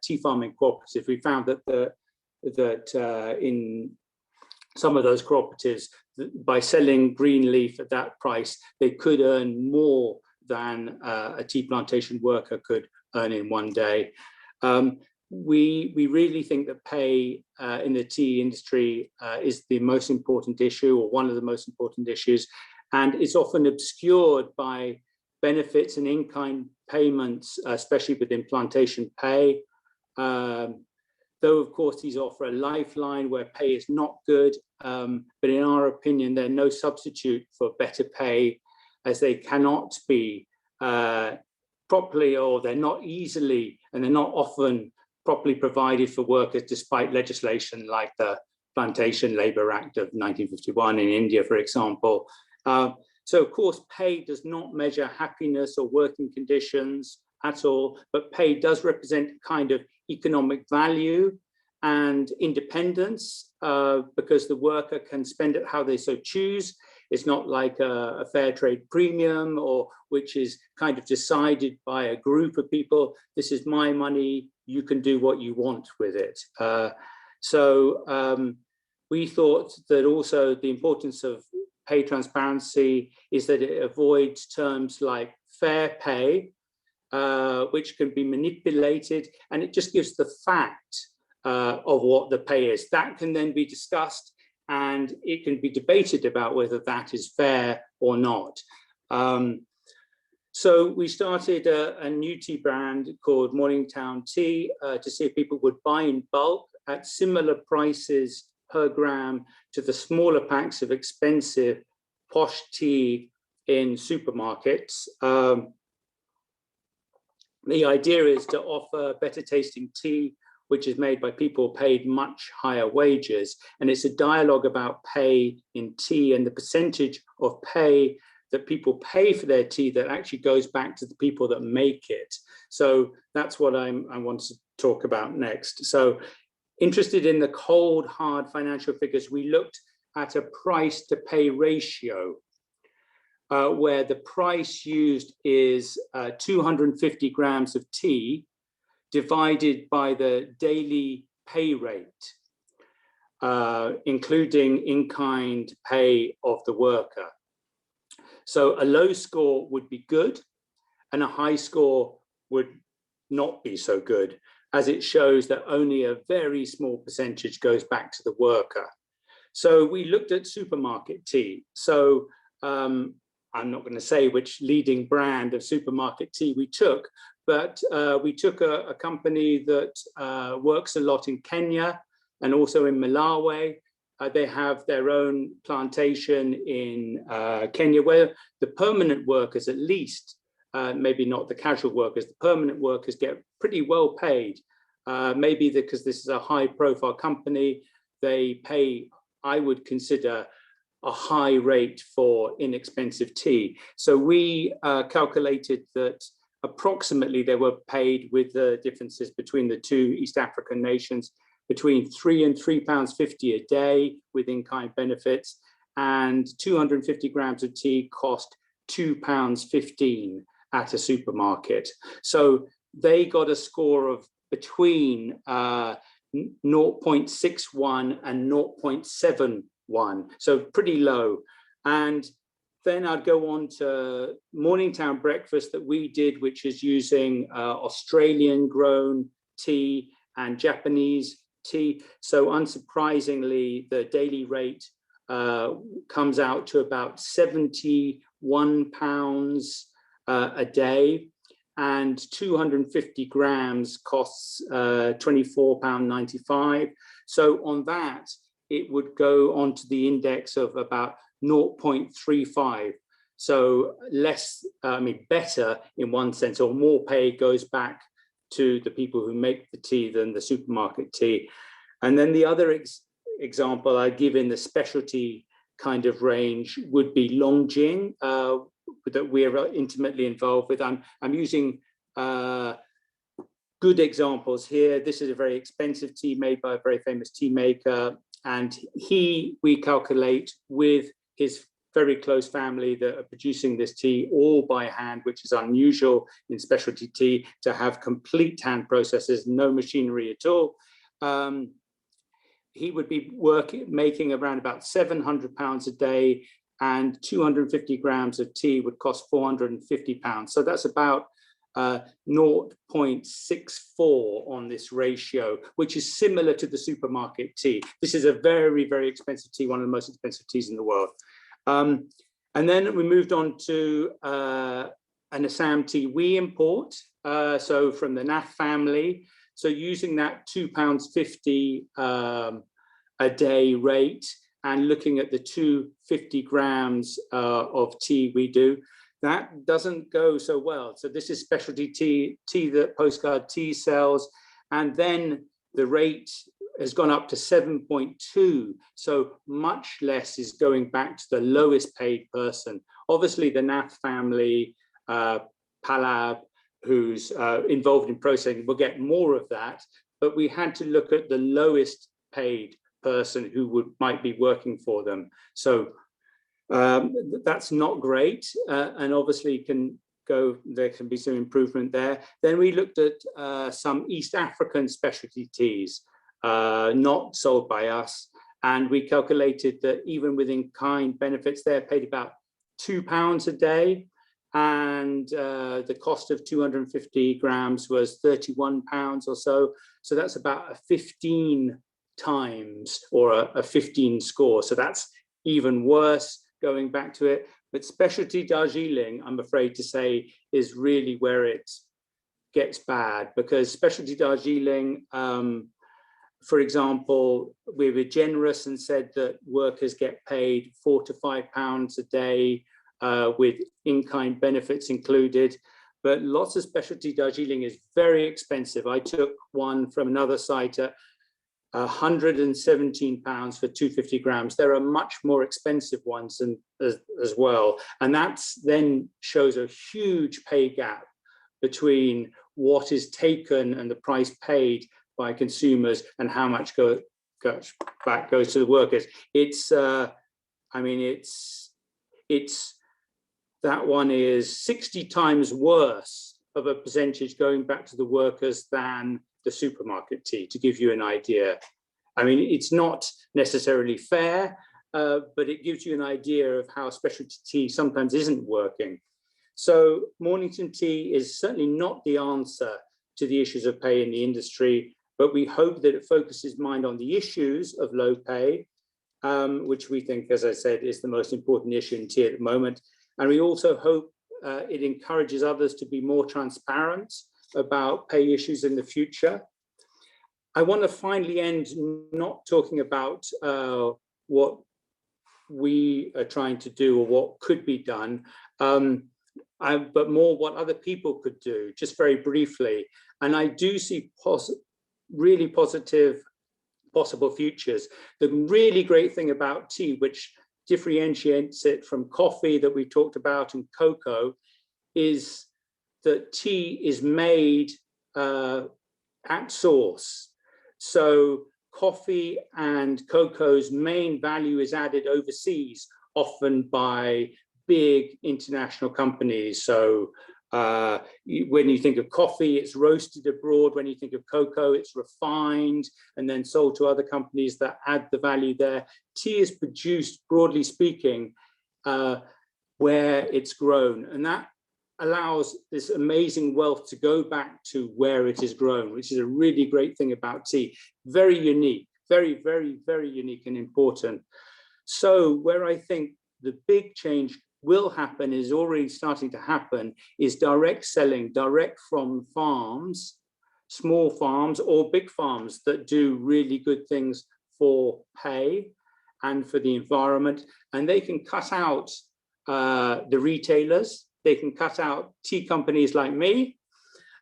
[SPEAKER 3] tea farming cooperatives, we found that in some of those cooperatives, by selling green leaf at that price, they could earn more than a tea plantation worker could earn in one day. We really think that pay in the tea industry is the most important issue, or one of the most important issues, and it's often obscured by benefits and in-kind payments, especially within plantation pay. Though, of course, these offer a lifeline where pay is not good, but in our opinion, they're no substitute for better pay, as they cannot be properly, or they're not easily, and they're not often properly provided for workers, despite legislation like the Plantation Labour Act of 1951 in India, for example. So, of course, pay does not measure happiness or working conditions at all, but pay does represent kind of economic value and independence, because the worker can spend it how they so choose. It's not like a fair trade premium, or which is kind of decided by a group of people. This is my money, you can do what you want with it. We thought that also the importance of pay transparency is that it avoids terms like fair pay, which can be manipulated, and it just gives the fact of what the pay is. That can then be discussed, and it can be debated about whether that is fair or not. So we started a new tea brand called Morningtown Tea to see if people would buy in bulk at similar prices per gram to the smaller packs of expensive posh tea in supermarkets. The idea is to offer better tasting tea, which is made by people paid much higher wages. And it's a dialogue about pay in tea and the percentage of pay that people pay for their tea that actually goes back to the people that make it. So that's what I want to talk about next. So, interested in the cold, hard financial figures, we looked at a price to pay ratio, where the price used is 250 grams of tea divided by the daily pay rate, including in-kind pay of the worker. So a low score would be good, and a high score would not be so good, as it shows that only a very small percentage goes back to the worker. So we looked at supermarket tea. So I'm not going to say which leading brand of supermarket tea we took, but we took a company that works a lot in Kenya and also in Malawi. They have their own plantation in Kenya, where the permanent workers, at least, maybe not the casual workers, the permanent workers get pretty well paid. Maybe because this is a high profile company, they pay, I would consider, a high rate for inexpensive tea. So we calculated that approximately they were paid, with the differences between the two East African nations, between £3 and £3.50 a day with in-kind benefits, and 250 grams of tea cost £2.15 at a supermarket. So they got a score of between 0.61 and 0.71, so pretty low. And then I'd go on to Morningtown breakfast that we did, which is using Australian grown tea and Japanese tea. So unsurprisingly, the daily rate comes out to about £71 a day, and 250 grams costs £24.95. So on that, it would go onto the index of about 0.35. So less, better in one sense, or more pay goes back to the people who make the tea than the supermarket tea. And then the other example I give in the specialty kind of range would be Longjing, that we're intimately involved with. I'm using good examples here. This is a very expensive tea made by a very famous tea maker, and we calculate with his very close family that are producing this tea all by hand, which is unusual in specialty tea, to have complete hand processes, no machinery at all. He would be making around about £700 a day, and 250 grams of tea would cost £450. So that's about 0.64 on this ratio, which is similar to the supermarket tea. This is a very, very expensive tea, one of the most expensive teas in the world. And then we moved on to and Assam tea we import, so from the NAF family. So using that £2.50 a day rate and looking at the 250 grams of tea we do, that doesn't go so well. So this is specialty tea that Postcard Tea sells. And then the rate has gone up to 7.2. So much less is going back to the lowest paid person. Obviously the NAF family, Palab, who's involved in processing, will get more of that, but we had to look at the lowest paid person who might be working for them. So that's not great, and obviously there can be some improvement there. Then we looked at some East African specialty teas, not sold by us, and we calculated that even with in-kind benefits, they're paid about £2 a day, and the cost of 250 grams was £31 or so. So that's about a 15 times or a 15 score. So that's even worse going back to it. But specialty Darjeeling, I'm afraid to say, is really where it gets bad, because specialty Darjeeling, for example, we were generous and said that workers get paid £4 to £5 a day with in-kind benefits included. But lots of specialty Darjeeling is very expensive. I took one from another site at £117 for 250 grams. There are much more expensive ones as well. And that's then shows a huge pay gap between what is taken and the price paid by consumers and how much goes back to the workers. It's, that one is 60 times worse of a percentage going back to the workers than the supermarket tea, to give you an idea. I mean, it's not necessarily fair, but it gives you an idea of how specialty tea sometimes isn't working. So Mornington tea is certainly not the answer to the issues of pay in the industry, but we hope that it focuses mind on the issues of low pay, which we think, as I said, is the most important issue in tea at the moment. And we also hope it encourages others to be more transparent about pay issues in the future. I want to finally end not talking about what we are trying to do or what could be done, but more what other people could do, just very briefly. And I do see really positive possible futures. The really great thing about tea, which differentiates it from coffee that we talked about and cocoa, is that tea is made at source. So coffee and cocoa's main value is added overseas, often by big international companies. So when you think of coffee, it's roasted abroad. When you think of cocoa, it's refined and then sold to other companies that add the value there. Tea is produced, broadly speaking, where it's grown. And that allows this amazing wealth to go back to where it is grown, which is a really great thing about tea. Very unique, very, very, very unique and important. So where I think the big change will happen, is already starting to happen, is direct selling, direct from farms, small farms or big farms that do really good things for pay and for the environment. And they can cut out the retailers. They can cut out tea companies like me.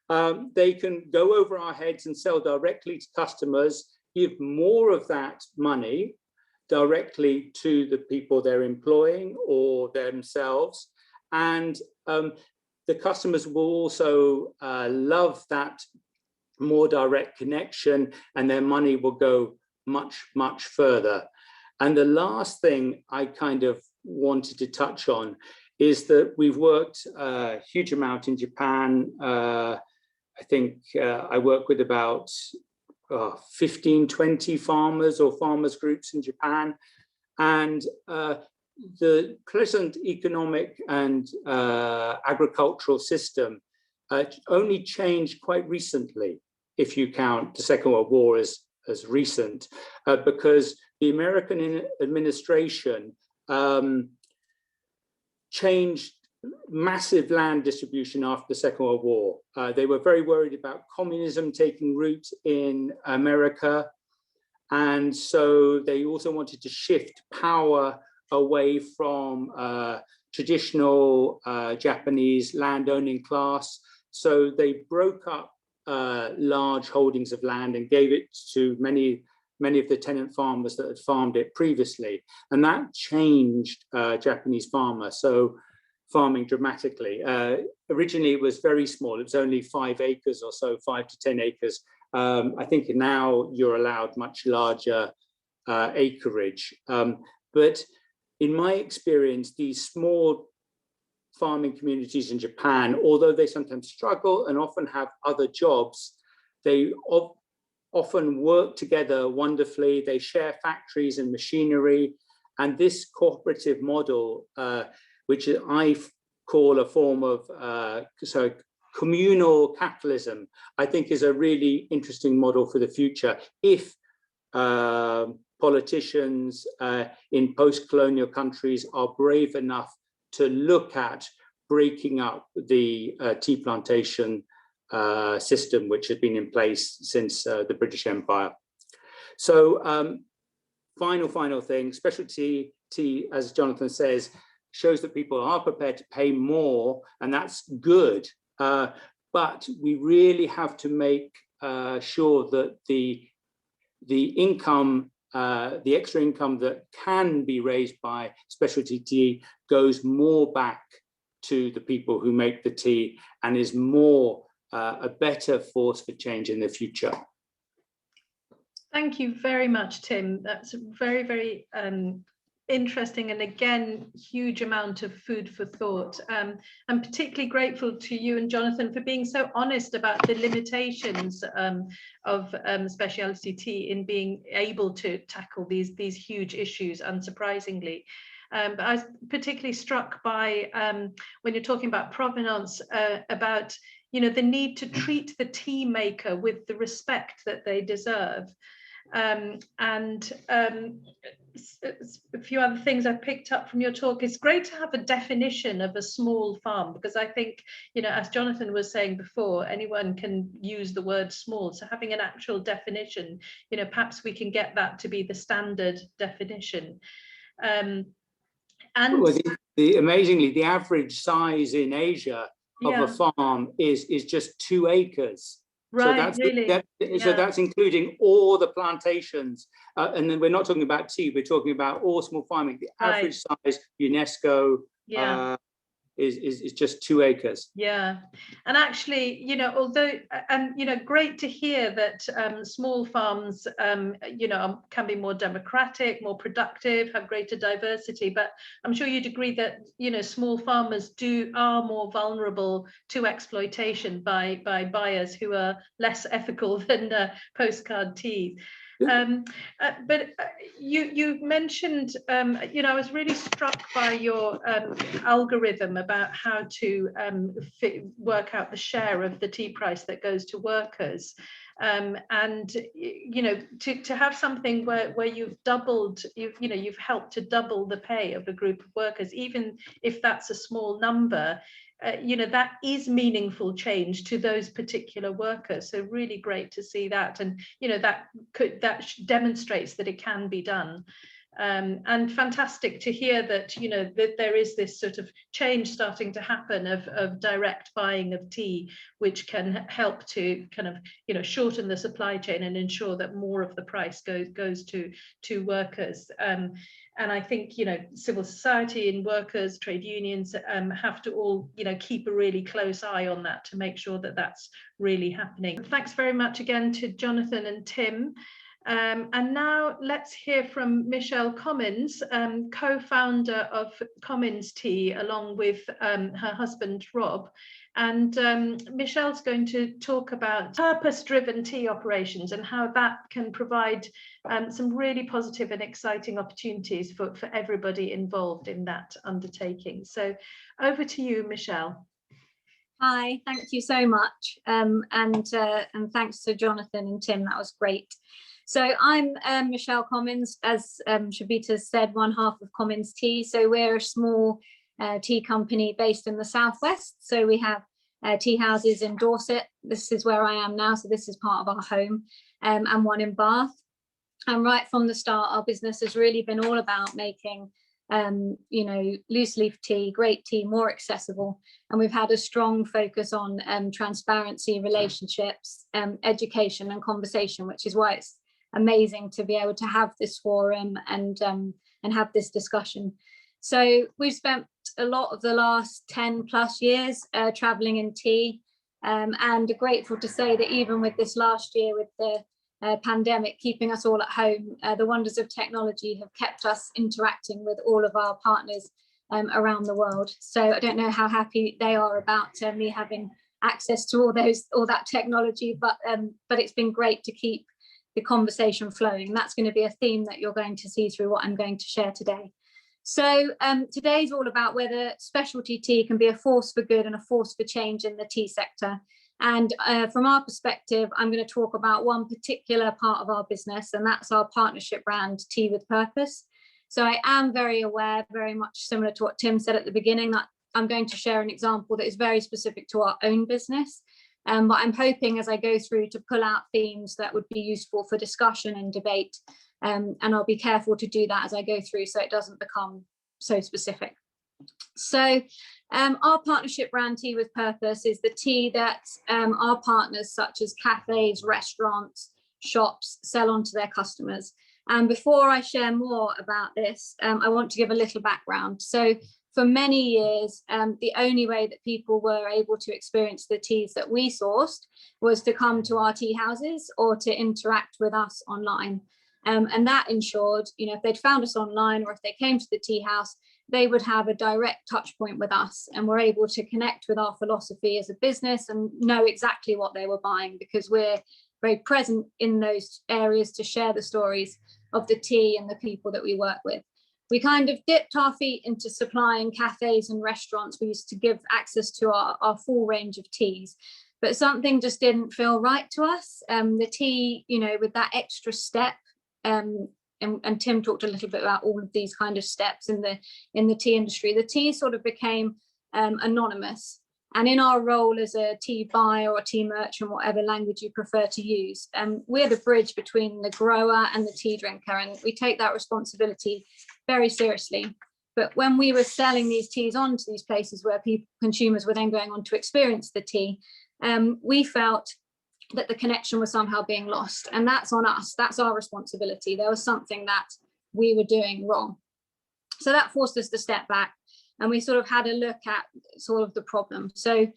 [SPEAKER 3] They can go over our heads and sell directly to customers, give more of that money directly to the people they're employing or themselves. And the customers will also love that more direct connection, and their money will go much, much further. And the last thing I kind of wanted to touch on is that we've worked a huge amount in Japan. I think I work with about 15, 20 farmers or farmers groups in Japan. And the present economic and agricultural system only changed quite recently, if you count the Second World War as recent, because the American administration changed massive land distribution after the Second World War. They were very worried about communism taking root in America. And so they also wanted to shift power away from traditional Japanese landowning class. So they broke up large holdings of land and gave it to many of the tenant farmers that had farmed it previously. And that changed Japanese farming dramatically. Originally, it was very small. It was only 5 acres or so, 5 to 10 acres. I think now you're allowed much larger acreage. But in my experience, these small farming communities in Japan, although they sometimes struggle and often have other jobs, they often work together wonderfully. They share factories and machinery. And this cooperative model, which I call a form of communal capitalism, I think is a really interesting model for the future if politicians in post-colonial countries are brave enough to look at breaking up the tea plantation system, which has been in place since the British Empire. So final thing, specialty tea, as Jonathan says, shows that people are prepared to pay more, and that's good. But we really have to make sure that the income, the extra income that can be raised by specialty tea goes more back to the people who make the tea and is more a better force for change in the future.
[SPEAKER 1] Thank you very much, Tim. That's very, very interesting, and again, huge amount of food for thought. I'm particularly grateful to you and Jonathan for being so honest about the limitations of specialty tea in being able to tackle these huge issues, unsurprisingly. But I was particularly struck by when you're talking about provenance, about the need to treat the tea maker with the respect that they deserve. And a few other things I picked up from your talk. It's great to have a definition of a small farm, because I think, as Jonathan was saying before, anyone can use the word small. So having an actual definition, perhaps we can get that to be the standard definition. And
[SPEAKER 3] well, amazingly, the average size in Asia of a farm is just 2 acres.
[SPEAKER 1] Right,
[SPEAKER 3] so that's including all the plantations, and then we're not talking about tea. We're talking about all small farming. The average size UNESCO is just 2 acres.
[SPEAKER 1] Yeah, and actually, although, and great to hear that small farms, can be more democratic, more productive, have greater diversity. But I'm sure you'd agree that small farmers are more vulnerable to exploitation by buyers who are less ethical than Postcard Tea. But you mentioned, I was really struck by your algorithm about how to work out the share of the tea price that goes to workers. And to have something where you've helped to double the pay of a group of workers, even if that's a small number, that is meaningful change to those particular workers. So really great to see that, and that demonstrates that it can be done. And fantastic to hear that that there is this sort of change starting to happen of direct buying of tea, which can help to kind of shorten the supply chain and ensure that more of the price goes to workers. And I think civil society and workers, trade unions have to all keep a really close eye on that to make sure that that's really happening. Thanks very much again to Jonathan and Tim. And now let's hear from Michelle Comins, co-founder of Comins Tea, along with her husband, Rob. And Michelle's going to talk about purpose-driven tea operations and how that can provide some really positive and exciting opportunities for everybody involved in that undertaking. So over to you, Michelle.
[SPEAKER 4] Hi, thank you so much. And thanks to Jonathan and Tim, that was great. So I'm Michelle Comins, as Shabita said, one half of Comins Tea. So we're a small tea company based in the southwest. So we have tea houses in Dorset. This is where I am now, so this is part of our home, and one in Bath. And right from the start, our business has really been all about making loose leaf tea, great tea, more accessible. And we've had a strong focus on transparency, relationships, education and conversation, which is why it's amazing to be able to have this forum and have this discussion. So we've spent a lot of the last 10 plus years traveling in tea, and grateful to say that even with this last year with the pandemic keeping us all at home, the wonders of technology have kept us interacting with all of our partners around the world. So I don't know how happy they are about me having access to all that technology, but it's been great to keep the conversation flowing. That's going to be a theme that you're going to see through what I'm going to share today. So today's all about whether specialty tea can be a force for good and a force for change in the tea sector. And from our perspective, I'm going to talk about one particular part of our business, and that's our partnership brand, Tea with Purpose. So I am very aware, very much similar to what Tim said at the beginning, that I'm going to share an example that is very specific to our own business. But I'm hoping as I go through to pull out themes that would be useful for discussion and debate. And I'll be careful to do that as I go through so it doesn't become so specific. So our partnership brand Tea with Purpose is the tea that our partners such as cafes, restaurants, shops sell on to their customers. And before I share more about this, I want to give a little background. So for many years, the only way that people were able to experience the teas that we sourced was to come to our tea houses or to interact with us online. And that ensured, if they'd found us online or if they came to the tea house, they would have a direct touch point with us and were able to connect with our philosophy as a business and know exactly what they were buying, because we're very present in those areas to share the stories of the tea and the people that we work with. We kind of dipped our feet into supplying cafes and restaurants. We used to give access to our full range of teas, but something just didn't feel right to us. The tea, with that extra step, and Tim talked a little bit about all of these kind of steps in the tea industry. The tea sort of became anonymous. And in our role as a tea buyer or a tea merchant, whatever language you prefer to use, we're the bridge between the grower and the tea drinker, and we take that responsibility very seriously. But when we were selling these teas on to these places where consumers were then going on to experience the tea, we felt that the connection was somehow being lost, and that's on us. That's our responsibility. There was something that we were doing wrong. So that forced us to step back, and we sort of had a look at sort of the problem. So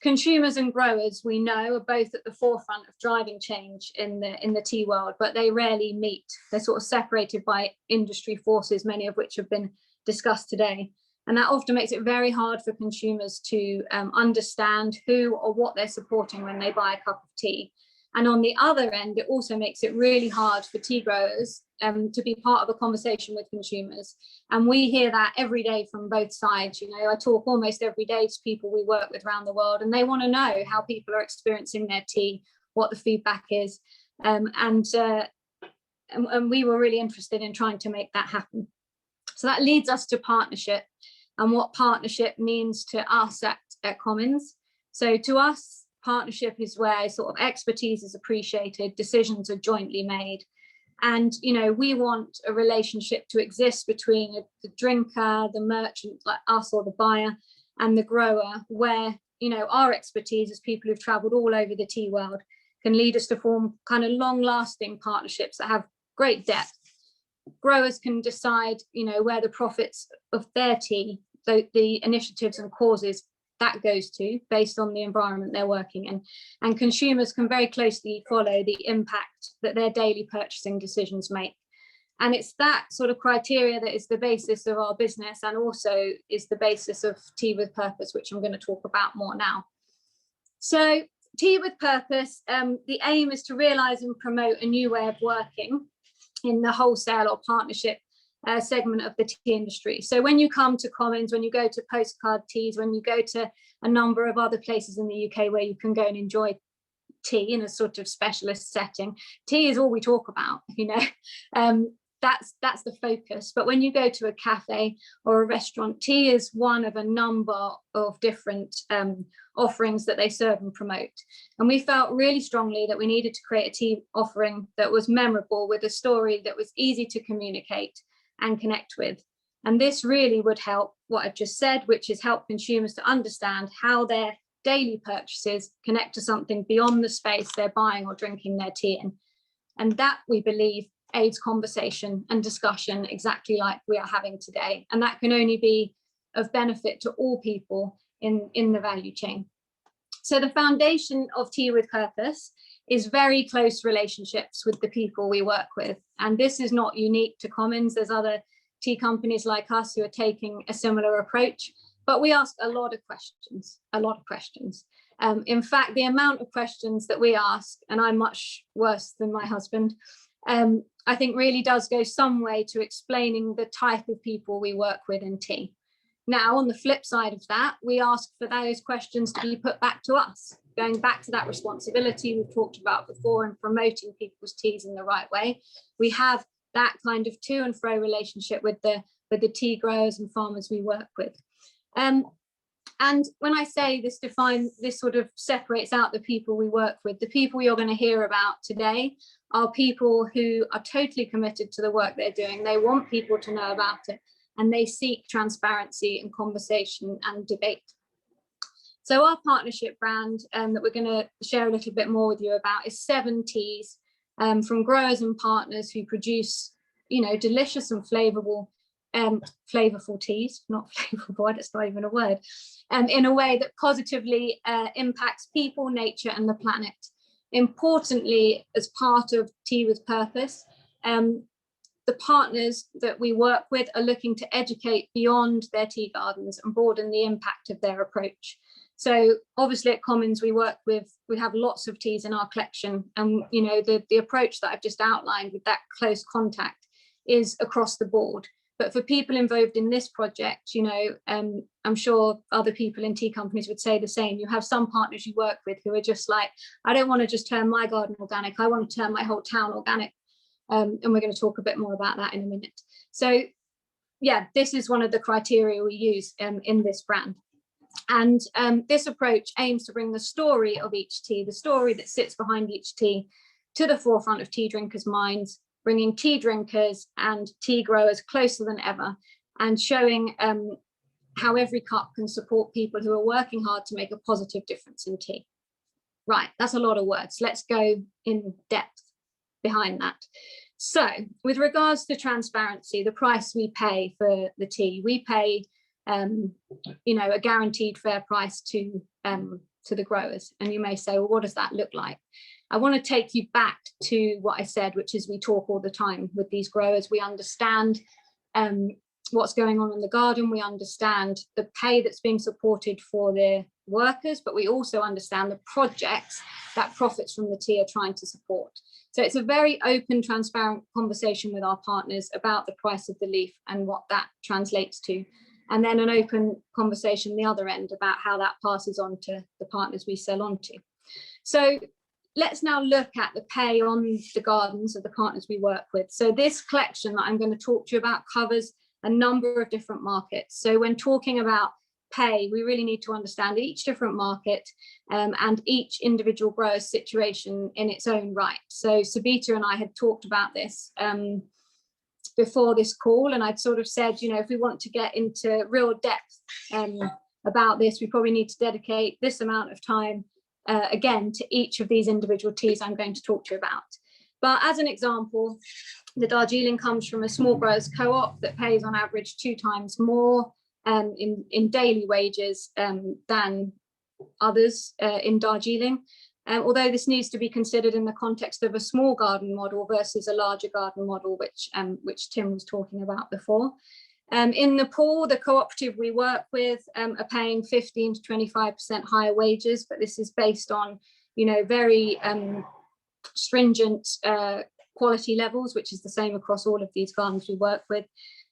[SPEAKER 4] consumers and growers, we know, are both at the forefront of driving change in the tea world, but they rarely meet. They're sort of separated by industry forces, many of which have been discussed today. And that often makes it very hard for consumers to understand who or what they're supporting when they buy a cup of tea. And on the other end, it also makes it really hard for tea growers to be part of a conversation with consumers. And we hear that every day from both sides. I talk almost every day to people we work with around the world, and they want to know how people are experiencing their tea, what the feedback is. And we were really interested in trying to make that happen. So that leads us to partnership and what partnership means to us at Comins. So to us, partnership is where sort of expertise is appreciated, decisions are jointly made. And, we want a relationship to exist between the drinker, the merchant, like us or the buyer, and the grower, where, our expertise as people who've traveled all over the tea world can lead us to form kind of long-lasting partnerships that have great depth. Growers can decide, where the profits of their tea, the initiatives and causes that goes to based on the environment they're working in. And consumers can very closely follow the impact that their daily purchasing decisions make. And it's that sort of criteria that is the basis of our business and also is the basis of Tea with Purpose, which I'm going to talk about more now. So Tea with Purpose, the aim is to realise and promote a new way of working in the wholesale or partnership segment of the tea industry. So when you come to Comins, when you go to Postcard Teas, when you go to a number of other places in the UK where you can go and enjoy tea in a sort of specialist setting, tea is all we talk about, that's the focus. But when you go to a cafe or a restaurant, tea is one of a number of different offerings that they serve and promote. And we felt really strongly that we needed to create a tea offering that was memorable, with a story that was easy to communicate and connect with. And this really would help what I've just said, which is help consumers to understand how their daily purchases connect to something beyond the space they're buying or drinking their tea in. And that, we believe, aids conversation and discussion exactly like we are having today. And that can only be of benefit to all people in the value chain. So the foundation of Tea with Purpose is very close relationships with the people we work with. And this is not unique to Comins. There's other tea companies like us who are taking a similar approach, but we ask a lot of questions. In fact, the amount of questions that we ask, and I'm much worse than my husband, I think really does go some way to explaining the type of people we work with in tea. Now, on the flip side of that, we ask for those questions to be put back to us, going back to that responsibility we've talked about before and promoting people's teas in the right way. We have that kind of to and fro relationship with the tea growers and farmers we work with. And when I say this sort of separates out the people we work with, the people you're going to hear about today are people who are totally committed to the work they're doing. They want people to know about it, and they seek transparency and conversation and debate. So our partnership brand that we're going to share a little bit more with you about is 7 Teas from growers and partners who produce, delicious and flavorful teas, not flavorful, that's not even a word, in a way that positively impacts people, nature, and the planet. Importantly, as part of Tea with Purpose, the partners that we work with are looking to educate beyond their tea gardens and broaden the impact of their approach. So obviously at Comins we have lots of teas in our collection, and the approach that I've just outlined with that close contact is across the board. But for people involved in this project, I'm sure other people in tea companies would say the same. You have some partners you work with who are just like, I don't want to just turn my garden organic, I want to turn my whole town organic. And we're going to talk a bit more about that in a minute. So yeah, this is one of the criteria we use in this brand. And this approach aims to bring the story of each tea, the story that sits behind each tea, to the forefront of tea drinkers' minds, bringing tea drinkers and tea growers closer than ever, and showing how every cup can support people who are working hard to make a positive difference in tea. Right, that's a lot of words. Let's go in depth behind that. So with regards to transparency, the price we pay for the tea, we pay a guaranteed fair price to the growers. And you may say, well, what does that look like? I want to take you back to what I said, which is we talk all the time with these growers. We understand what's going on in the garden. We understand the pay that's being supported for their workers, but we also understand the projects that profits from the tea are trying to support. So it's a very open, transparent conversation with our partners about the price of the leaf and what that translates to. And then an open conversation the other end about how that passes on to the partners we sell on to. So let's now look at the pay on the gardens of the partners we work with. So this collection that I'm going to talk to you about covers a number of different markets. So when talking about pay, we really need to understand each different market and each individual grower's situation in its own right. So Sabita and I had talked about this before this call, and I'd sort of said, if we want to get into real depth about this, we probably need to dedicate this amount of time again to each of these individual teas I'm going to talk to you about. But as an example, the Darjeeling comes from a small growers co-op that pays on average 2 times more in daily wages than others in Darjeeling. Although this needs to be considered in the context of a small garden model versus a larger garden model, which Tim was talking about before. In Nepal, the cooperative we work with are paying 15 to 25% higher wages, but this is based on, very stringent quality levels, which is the same across all of these gardens we work with.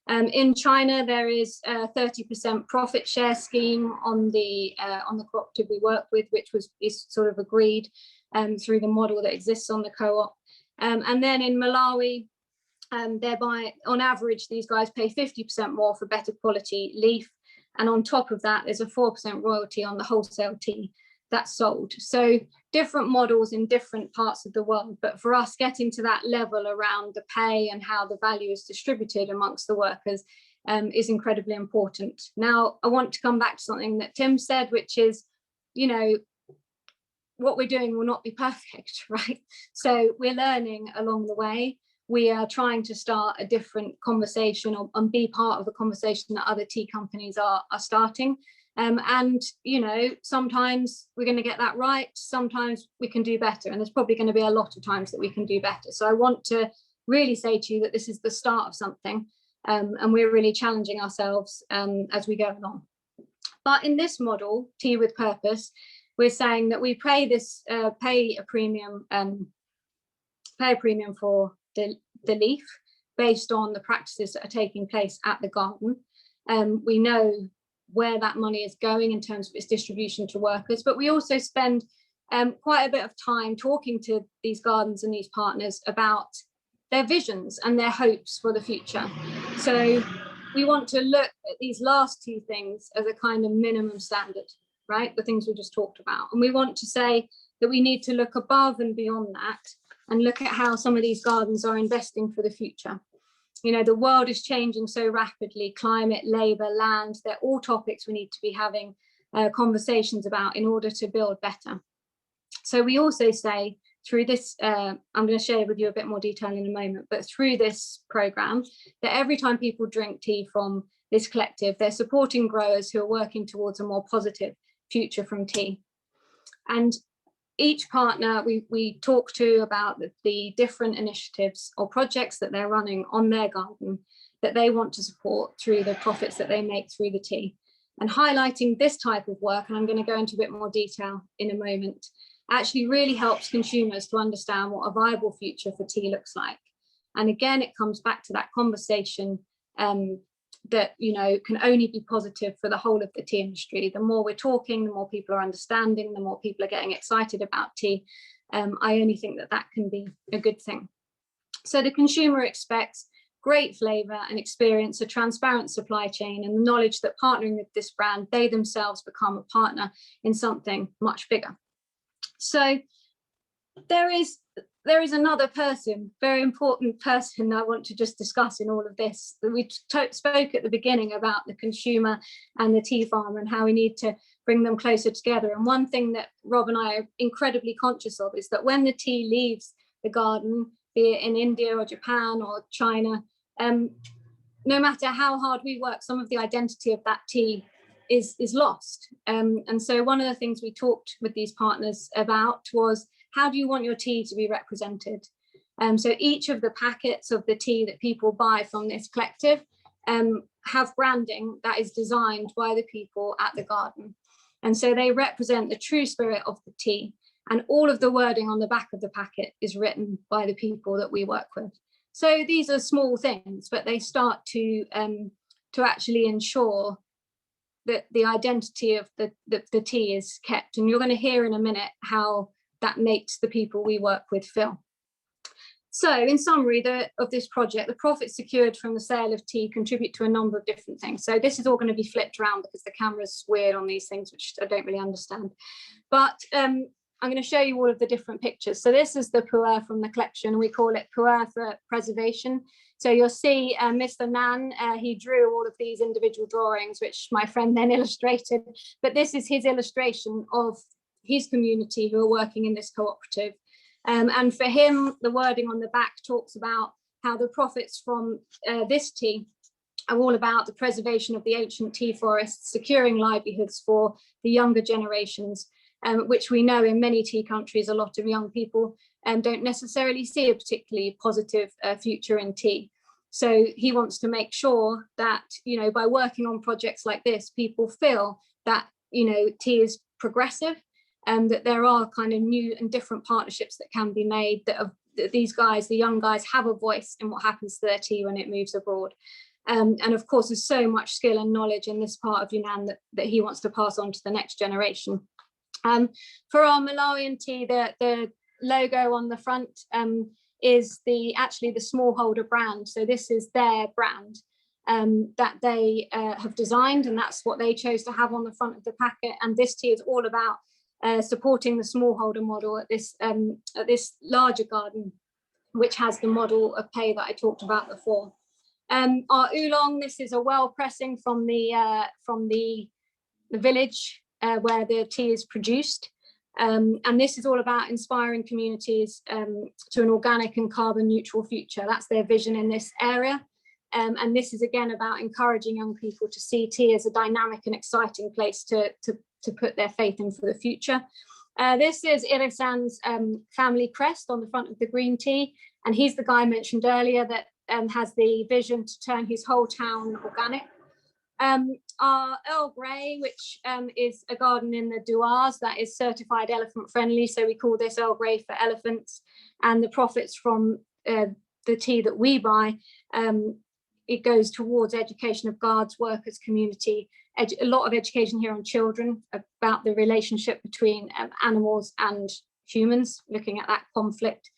[SPEAKER 4] In China, there is a 30% profit share scheme on the cooperative we work with, which is sort of agreed through the model that exists on the co-op. And then in Malawi, Thereby, on average, these guys pay 50% more for better quality leaf. And on top of that, there's a 4% royalty on the wholesale tea that's sold. So different models in different parts of the world. But for us, getting to that level around the pay and how the value is distributed amongst the workers is incredibly important. Now, I want to come back to something that Tim said, which is, you know, what we're doing will not be perfect, right? So we're learning along the way. We are trying to start a different conversation and be part of the conversation that other tea companies are starting. And, you know, sometimes we're going to get that right. Sometimes we can do better. And there's probably going to be a lot of times that we can do better. So I want to really say to you that this is the start of something. And we're really challenging ourselves as we go along. But in this model, Tea with Purpose, we're saying that we pay this pay a premium for the leaf based on the practices that are taking place at the garden. We know where that money is going in terms of its distribution to workers, but we also spend quite a bit of time talking to these gardens and these partners about their visions and their hopes for the future. So we want to look at these last two things as a kind of minimum standard, right? The things we just talked about. And we want to say that we need to look above and beyond that and look at how some of these gardens are investing for the future. You know, the world is changing so rapidly. Climate, labour, land, they're all topics we need to be having conversations about in order to build better. So we also say through this, I'm going to share with you a bit more detail in a moment, but through this programme, that every time people drink tea from this collective, they're supporting growers who are working towards a more positive future from tea. And each partner we talk to about the different initiatives or projects that they're running on their garden that they want to support through the profits that they make through the tea. And highlighting this type of work, and I'm going to go into a bit more detail in a moment, actually really helps consumers to understand what a viable future for tea looks like. And again, it comes back to that conversation that, you know, can only be positive for the whole of the tea industry. The more we're talking, the more people are understanding, the more people are getting excited about tea. I only think that that can be a good thing. So the consumer expects great flavour and experience, a transparent supply chain, and the knowledge that partnering with this brand, they themselves become a partner in something much bigger. So there is another person, very important person I want to just discuss in all of this. We spoke at the beginning about the consumer and the tea farmer and how we need to bring them closer together. And one thing that Rob and I are incredibly conscious of is that when the tea leaves the garden, be it in India or Japan or China, no matter how hard we work, some of the identity of that tea is lost. And so one of the things we talked with these partners about was, how do you want your tea to be represented? So each of the packets of the tea that people buy from this collective have branding that is designed by the people at the garden. And so they represent the true spirit of the tea. And all of the wording on the back of the packet is written by the people that we work with. So these are small things, but they start to actually ensure that the identity of the tea is kept. And you're going to hear in a minute how that makes the people we work with feel. So in summary of this project, the profits secured from the sale of tea contribute to a number of different things. So this is all going to be flipped around because the camera's weird on these things, which I don't really understand. But I'm going to show you all of the different pictures. So this is the pu'er from the collection. We call it pu'er for preservation. So you'll see Mr. Nunn, he drew all of these individual drawings, which my friend then illustrated. But this is his illustration of his community who are working in this cooperative. And for him, the wording on the back talks about how the profits from this tea are all about the preservation of the ancient tea forests, securing livelihoods for the younger generations, which we know in many tea countries, a lot of young people don't necessarily see a particularly positive future in tea. So he wants to make sure that, you know, by working on projects like this, people feel that, you know, tea is progressive, and that there are kind of new and different partnerships that can be made, that these guys, the young guys, have a voice in what happens to their tea when it moves abroad. And of course, there's so much skill and knowledge in this part of Yunnan that he wants to pass on to the next generation. For our Malawian tea, the logo on the front is actually the smallholder brand. So this is their brand that they have designed, and that's what they chose to have on the front of the packet. And this tea is all about supporting the smallholder model at this larger garden, which has the model of pay that I talked about before. Our oolong, this is a well pressing from the village where the tea is produced. And this is all about inspiring communities to an organic and carbon neutral future. That's their vision in this area. And this is again about encouraging young people to see tea as a dynamic and exciting place to put their faith in for the future. This is Irisan's family crest on the front of the green tea. And he's the guy I mentioned earlier that has the vision to turn his whole town organic. Our Earl Grey, which is a garden in the Douars that is certified elephant friendly. So we call this Earl Grey for elephants. And the profits from the tea that we buy, it goes towards education of guards, workers, community, a lot of education here on children about the relationship between animals and humans, looking at that conflict.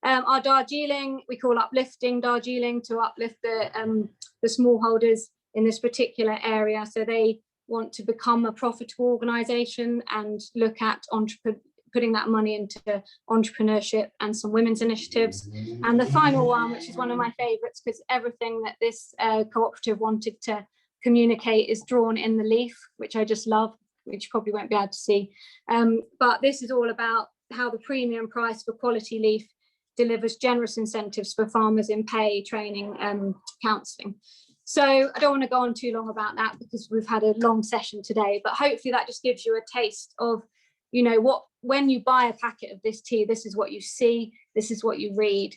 [SPEAKER 4] Our Darjeeling, we call uplifting Darjeeling to uplift the smallholders in this particular area. So they want to become a profitable organisation and look at putting that money into entrepreneurship and some women's initiatives. And the final one, which is one of my favourites, because everything that this cooperative wanted to communicate is drawn in the leaf, which I just love, which you probably won't be able to see. But this is all about how the premium price for quality leaf delivers generous incentives for farmers in pay, training, counselling. So I don't want to go on too long about that because we've had a long session today, but hopefully that just gives you a taste of, you know, when you buy a packet of this tea, this is what you see, this is what you read,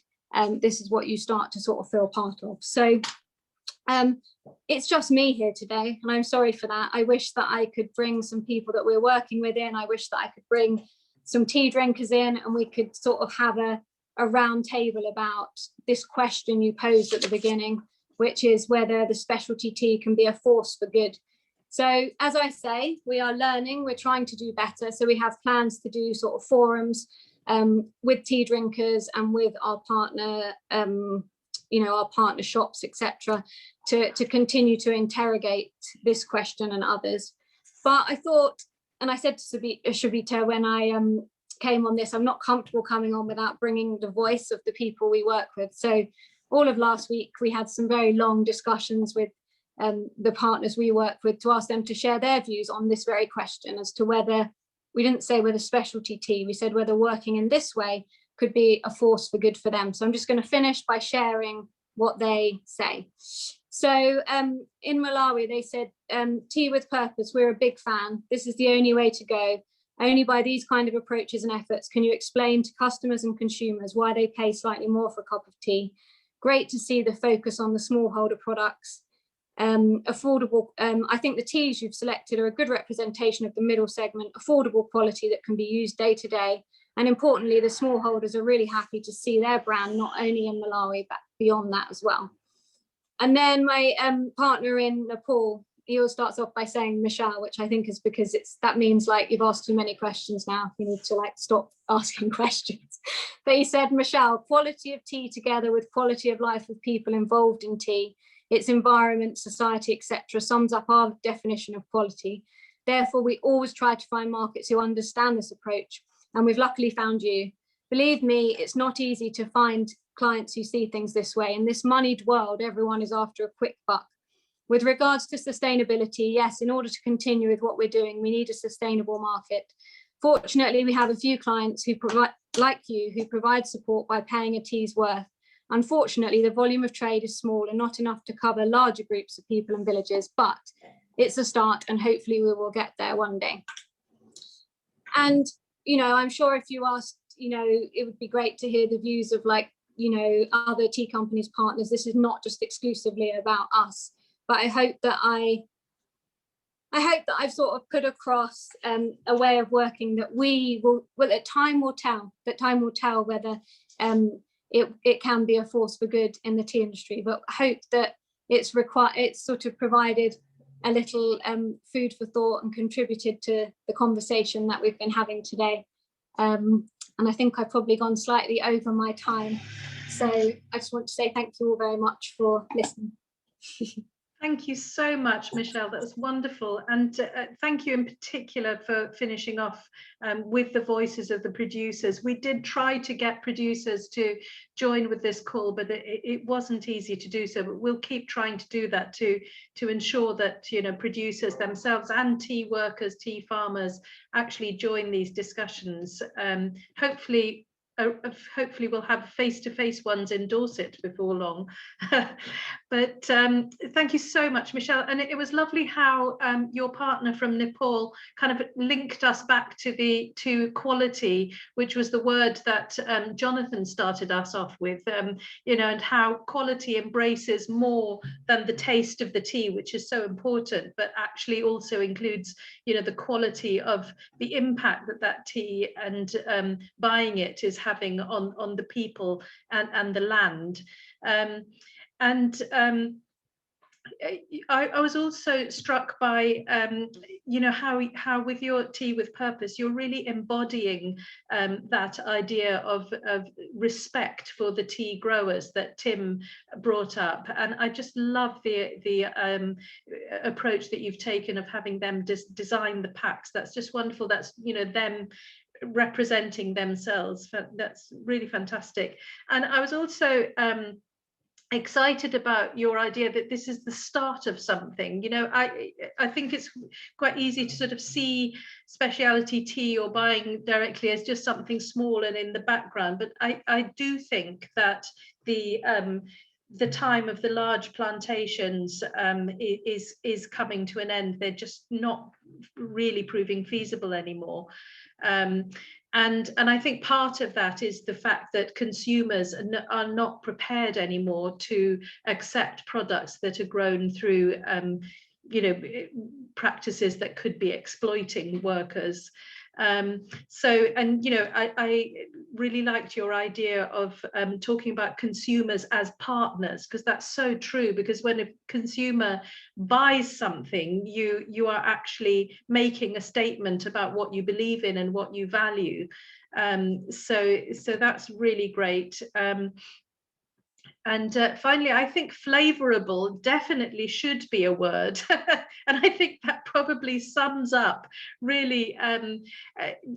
[SPEAKER 4] this is what you start to sort of feel part of. So it's just me here today, and I'm sorry for that. I wish that I could bring some people that we're working with in. I wish that I could bring some tea drinkers in and we could sort of have a round table about this question you posed at the beginning, which is whether the specialty tea can be a force for good. So as I say, we are learning, we're trying to do better. So we have plans to do sort of forums with tea drinkers and with our partner, our partner shops, etc., to continue to interrogate this question and others. But I thought, and I said to Shavita when I came on this, I'm not comfortable coming on without bringing the voice of the people we work with. So all of last week, we had some very long discussions with the partners we work with to ask them to share their views on this very question as to whether, we didn't say whether specialty tea, we said whether working in this way could be a force for good for them. So I'm just going to finish by sharing what they say. So in Malawi, they said, tea with purpose, we're a big fan. This is the only way to go. Only by these kind of approaches and efforts can you explain to customers and consumers why they pay slightly more for a cup of tea. Great to see the focus on the smallholder products. Affordable, I think the teas you've selected are a good representation of the middle segment, affordable quality that can be used day to day. And importantly, the smallholders are really happy to see their brand not only in Malawi, but beyond that as well. And then my partner in Nepal, he all starts off by saying Michelle, which I think is because that means like you've asked too many questions now. You need to like stop asking questions. But he said, Michelle, quality of tea together with quality of life of people involved in tea, its environment, society, etc., sums up our definition of quality. Therefore, we always try to find markets who understand this approach, and we've luckily found you. Believe me, it's not easy to find clients who see things this way. In this moneyed world, everyone is after a quick buck. With regards to sustainability, yes, in order to continue with what we're doing, we need a sustainable market. Fortunately, we have a few clients who provide, like you, who provide support by paying a tea's worth. Unfortunately, the volume of trade is small and not enough to cover larger groups of people and villages, but it's a start and hopefully we will get there one day. And, you know, I'm sure if you asked, you know, it would be great to hear the views of like, you know, other tea companies, partners. This is not just exclusively about us, but I hope that I've sort of put across a way of working that time will tell whether it can be a force for good in the tea industry, but I hope that it's sort of provided a little food for thought and contributed to the conversation that we've been having today. And And I think I've probably gone slightly over my time. So I just want to say thank you all very much for listening.
[SPEAKER 1] Thank you so much, Michelle. That was wonderful. And thank you in particular for finishing off with the voices of the producers. We did try to get producers to join with this call, but it wasn't easy to do so. But we'll keep trying to do that to ensure that, you know, producers themselves and tea workers, tea farmers actually join these discussions. Hopefully we'll have face-to-face ones in Dorset before long. But thank you so much, Michelle. And it was lovely how your partner from Nepal kind of linked us back to quality, which was the word that Jonathan started us off with, you know, and how quality embraces more than the taste of the tea, which is so important, but actually also includes, you know, the quality of the impact that tea and buying it is having on the people and the land. I was also struck by, you know, how with your Tea with Purpose, you're really embodying that idea of respect for the tea growers that Tim brought up. And I just love the approach that you've taken of having them design the packs. That's just wonderful. That's, you know, them representing themselves. That's really fantastic. And I was also excited about your idea that this is the start of something. You know, I think it's quite easy to sort of see specialty tea or buying directly as just something small and in the background, but I do think that the time of the large plantations is coming to an end. They're just not really proving feasible anymore. And I think part of that is the fact that consumers are not prepared anymore to accept products that are grown through, you know, practices that could be exploiting workers. So, and, you know, I really liked your idea of talking about consumers as partners, because that's so true. Because when a consumer buys something, you are actually making a statement about what you believe in and what you value. So that's really great. And finally, I think flavorable definitely should be a word. And I think that probably sums up really,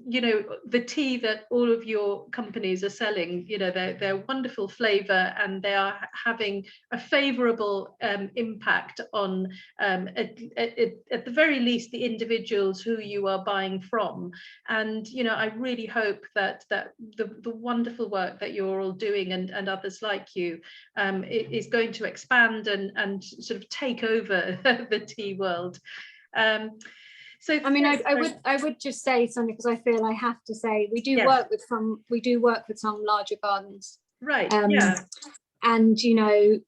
[SPEAKER 1] you know, the tea that all of your companies are selling. You know, they're wonderful flavor, and they are having a favorable impact on, at the very least, the individuals who you are buying from. And, you know, I really hope that the wonderful work that you're all doing and others like you is going to expand and sort of take over the tea world. So
[SPEAKER 4] I mean, I would just say something, because I feel I have to say we do work with some larger gardens,
[SPEAKER 1] right?
[SPEAKER 4] And you know,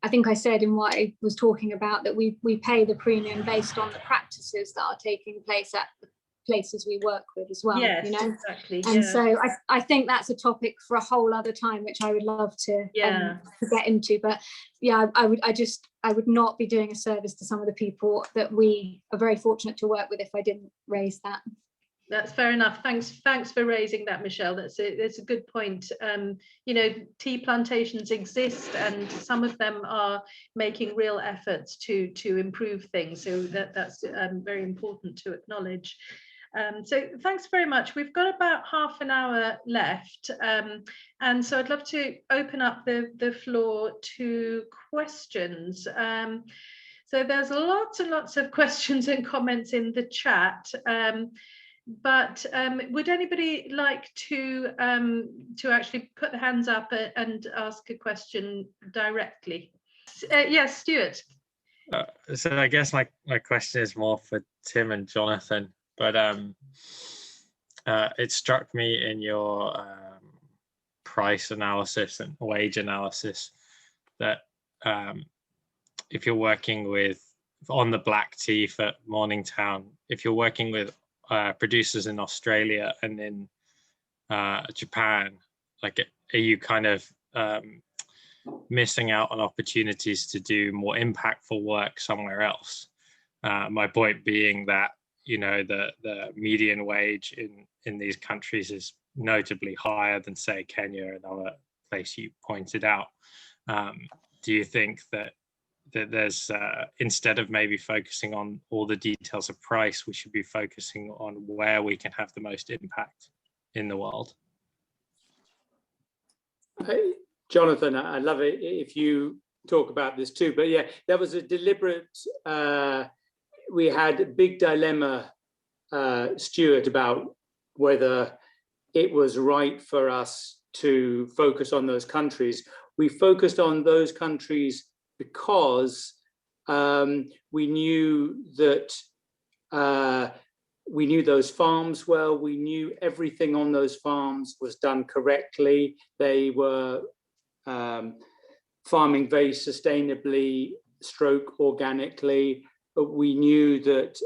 [SPEAKER 4] I think I said in what I was talking about that we pay the premium based on the practices that are taking place at the places we work with as well.
[SPEAKER 1] Yes,
[SPEAKER 4] you know,
[SPEAKER 1] exactly.
[SPEAKER 4] And so I think that's a topic for a whole other time, which I would love to get into. But yeah, I would not be doing a service to some of the people that we are very fortunate to work with if I didn't raise that.
[SPEAKER 1] That's fair enough. Thanks for raising that, Michelle. That's a good point. You know, tea plantations exist, and some of them are making real efforts to improve things. So that's very important to acknowledge. So thanks very much. We've got about half an hour left, and so I'd love to open up the floor to questions. So there's lots and lots of questions and comments in the chat. But would anybody like to actually put their hands up and ask a question directly? Yes, Stuart.
[SPEAKER 5] So I guess my question is more for Tim and Jonathan, but it struck me in your price analysis and wage analysis that if you're working with on the black tea for Morningtown, if you're working with producers in Australia and in Japan, like, are you kind of missing out on opportunities to do more impactful work somewhere else? My point being that, you know, the median wage in these countries is notably higher than, say, Kenya, another place you pointed out. Do you think that there's, instead of maybe focusing on all the details of price, we should be focusing on where we can have the most impact in the world?
[SPEAKER 3] Hey, Jonathan, I love it if you talk about this too, but yeah, that was a deliberate, we had a big dilemma, Stuart, about whether it was right for us to focus on those countries. We focused on those countries because we knew that we knew those farms well. We knew everything on those farms was done correctly. They were farming very sustainably, organically. But we knew that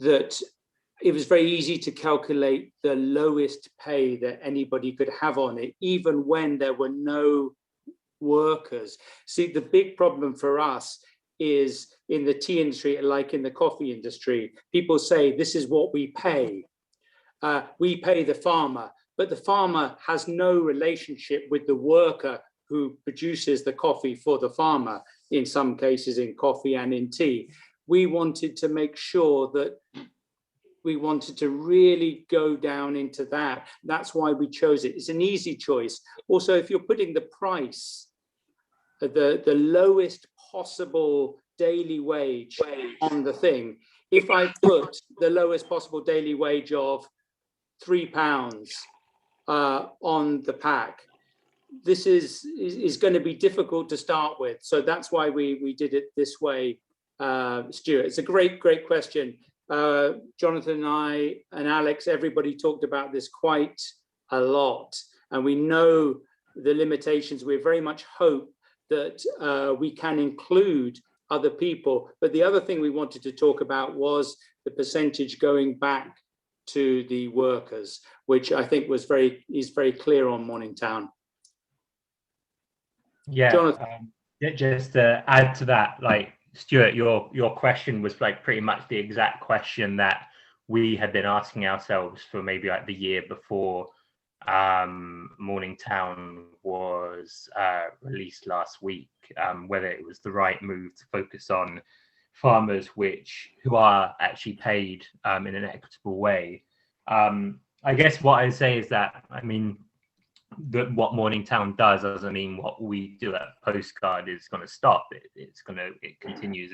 [SPEAKER 3] that it was very easy to calculate the lowest pay that anybody could have on it, even when there were no workers. See, the big problem for us is in the tea industry, like in the coffee industry, people say this is what we pay. We pay the farmer, but the farmer has no relationship with the worker who produces the coffee for the farmer, in some cases in coffee and in tea. We wanted to make sure that we wanted to really go down into that. That's why we chose it. It's an easy choice. Also, if you're putting the price, the lowest possible daily wage on the thing, if I put the lowest possible daily wage of £3 on the pack, this is going to be difficult to start with. So that's why we did it this way, Stuart. It's a great question. Jonathan and I and Alex, everybody talked about this quite a lot, and we know the limitations. We very much hope that we can include other people. But the other thing we wanted to talk about was the percentage going back to the workers, which I think is very clear on Morningtown.
[SPEAKER 2] Yeah,
[SPEAKER 3] Jonathan.
[SPEAKER 2] Just to add to that, like Stuart, your question was like pretty much the exact question that we had been asking ourselves for maybe like the year before Morningtown was released last week, whether it was the right move to focus on farmers who are actually paid in an equitable way. I guess what I say is that, I mean, what Morningtown does doesn't mean what we do at Postcard is going to stop. It continues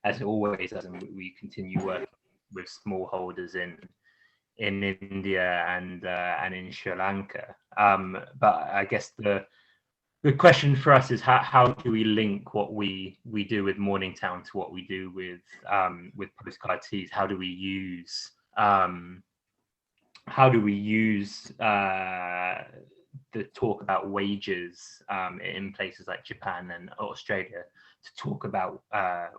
[SPEAKER 2] as it always does, and we continue working with smallholders in India and in Sri Lanka. But I guess the question for us is how do we link what we do with Morningtown to what we do with Postcard Teas? How do we use the talk about wages in places like Japan and Australia to talk about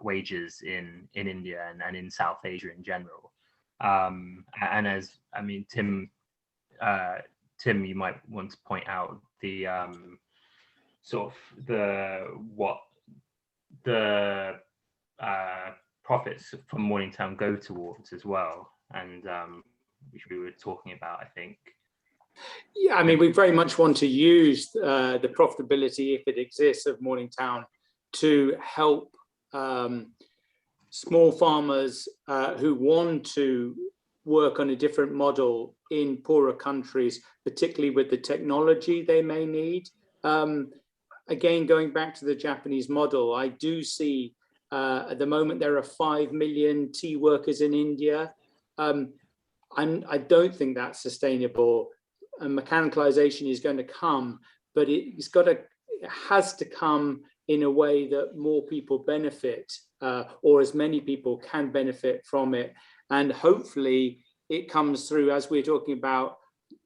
[SPEAKER 2] wages in India and in South Asia in general? And as I mean, Tim, you might want to point out the sort of what the profits from Morningtown go towards as well, and which we were talking about, I think.
[SPEAKER 3] Yeah, I mean, we very much want to use the profitability, if it exists, of Morningtown to help small farmers who want to work on a different model in poorer countries, particularly with the technology they may need. Again, going back to the Japanese model, I do see at the moment there are 5 million tea workers in India. I don't think that's sustainable. And mechanicalization is going to come, but it has to come in a way that more people benefit, or as many people can benefit from it. And hopefully it comes through, as we're talking about,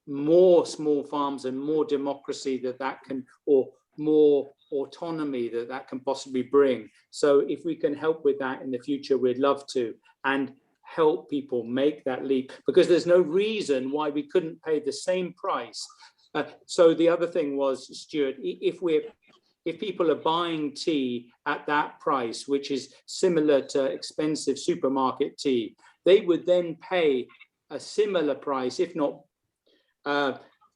[SPEAKER 3] more small farms and more democracy that can, or more autonomy that can possibly bring. So if we can help with that in the future, we'd love to, and help people make that leap, because there's no reason why we couldn't pay the same price. So the other thing was, Stuart, if people are buying tea at that price, which is similar to expensive supermarket tea, they would then pay a similar price, if not,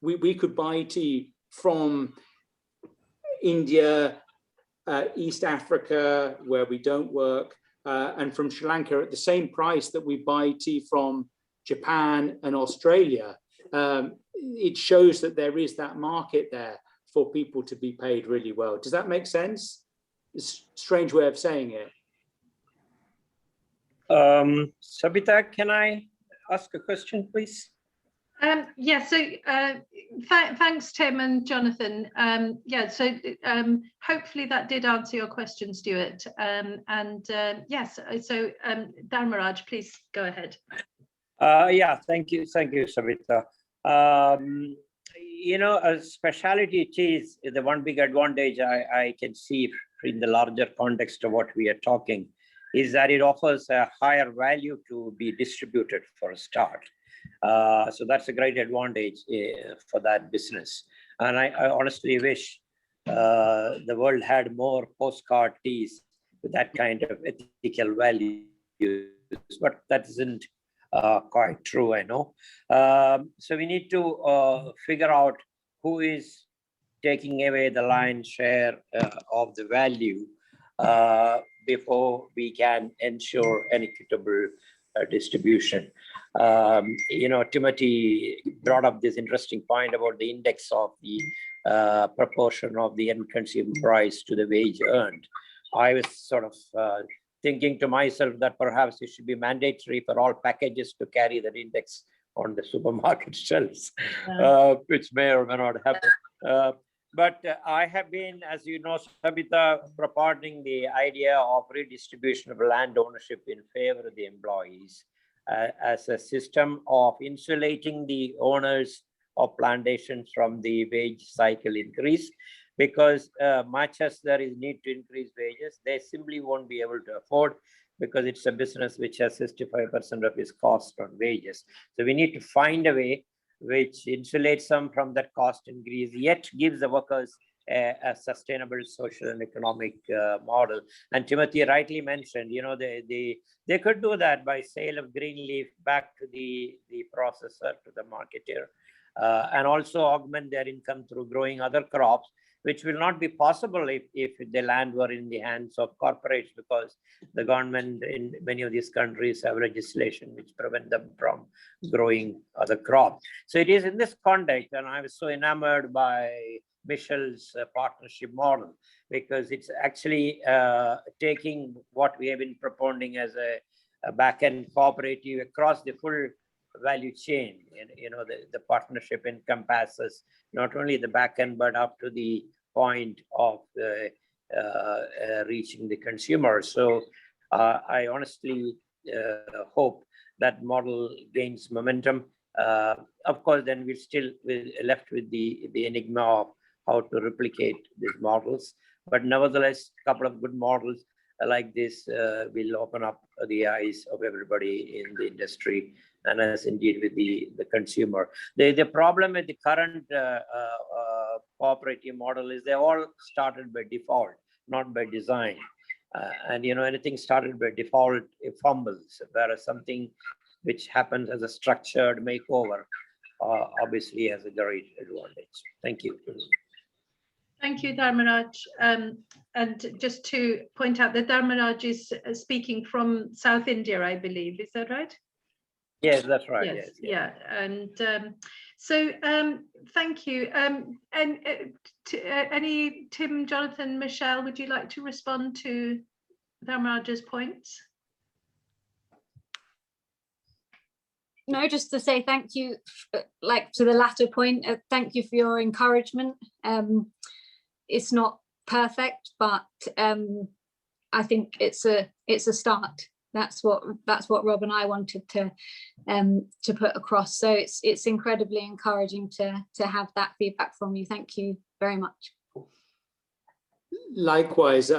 [SPEAKER 3] we could buy tea from India, East Africa, where we don't work, and from Sri Lanka at the same price that we buy tea from Japan and Australia. It shows that there is that market there for people to be paid really well. Does that make sense? It's a strange way of saying it.
[SPEAKER 6] Sabita, can I ask a question, please?
[SPEAKER 1] Yeah, so thanks, Tim and Jonathan. Yeah, so hopefully that did answer your question, Stuart. Yes, so Dharmaraj, please go ahead.
[SPEAKER 6] Yeah, thank you, Sabita. You know, specialty teas, the one big advantage I can see in the larger context of what we are talking is that it offers a higher value to be distributed for a start. So that's a great advantage for that business. And I honestly wish the world had more postcard teas with that kind of ethical value, but that isn't quite true, I know. So we need to figure out who is taking away the lion's share of the value before we can ensure an equitable distribution. You know, Timothy brought up this interesting point about the index of the proportion of the end consumer price to the wage earned. I was sort of thinking to myself that perhaps it should be mandatory for all packages to carry that index on the supermarket shelves, which may or may not happen. But I have been, as you know, Sabita, promoting the idea of redistribution of land ownership in favor of the employees as a system of insulating the owners of plantations from the wage cycle increase. Because much as there is need to increase wages, they simply won't be able to afford, because it's a business which has 65% of its cost on wages. So we need to find a way which insulates them from that cost increase, yet gives the workers a sustainable social and economic model. And Timothy rightly mentioned, you know, they could do that by sale of green leaf back to the processor, to the marketer, and also augment their income through growing other crops, which will not be possible if the land were in the hands of corporates, because the government in many of these countries have legislation which prevent them from growing other crops. So it is in this context, and I was so enamored by Michel's partnership model, because it's actually taking what we have been propounding as a back-end cooperative across the full value chain. And, you know, the partnership encompasses not only the back end, but up to the point of reaching the consumer. So I honestly hope that model gains momentum. Of course, then we're still left with the enigma of how to replicate these models. But nevertheless, a couple of good models like this will open up the eyes of everybody in the industry, and as indeed with the consumer. The problem with the current cooperative model is they all started by default, not by design. And you know, anything started by default, it fumbles, whereas something which happens as a structured makeover obviously has a great advantage. Thank you.
[SPEAKER 1] Thank you, Dharmaraj. And just to point out that Dharmaraj is speaking from South India, I believe. Is that right?
[SPEAKER 6] Yes, that's right.
[SPEAKER 1] Yes,
[SPEAKER 6] yes.
[SPEAKER 1] yeah. And so thank you. And any, Tim, Jonathan, Michelle, would you like to respond to Dharmaraj's points?
[SPEAKER 4] No, just to say thank you, like to the latter point, thank you for your encouragement. It's not perfect, but I think it's a start. That's what Rob and I wanted to put across. So it's incredibly encouraging to have that feedback from you. Thank you very much.
[SPEAKER 3] Likewise,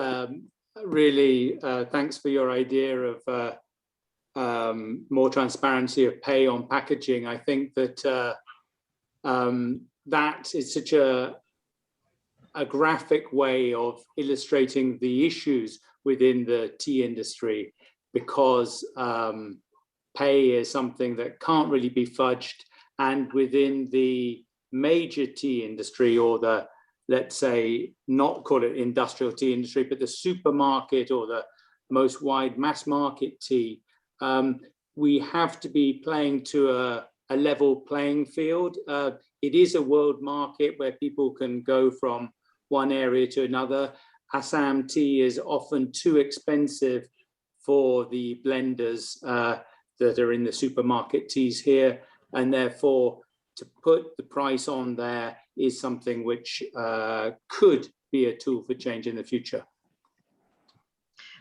[SPEAKER 3] really, thanks for your idea of more transparency of pay on packaging. I think that that is such a graphic way of illustrating the issues within the tea industry, because pay is something that can't really be fudged. And within the major tea industry, or the, let's say, not call it industrial tea industry, but the supermarket or the most wide mass market tea, we have to be playing to a level playing field. It is a world market where people can go from one area to another. Assam tea is often too expensive for the blenders that are in the supermarket teas here, and therefore to put the price on there is something which could be a tool for change in the future.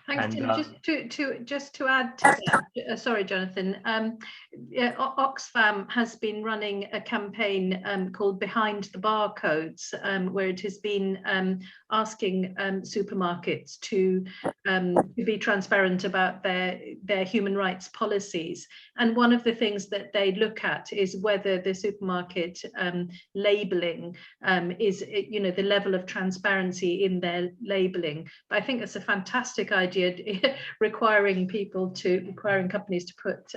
[SPEAKER 1] Thanks,
[SPEAKER 2] And,
[SPEAKER 1] Tim. Just to add to that, sorry, Jonathan. Oxfam has been running a campaign called Behind the Barcodes, where it has been asking supermarkets to be transparent about their human rights policies. And one of the things that they look at is whether the supermarket labeling is, the level of transparency in their labeling. But I think that's a fantastic idea, requiring companies to put,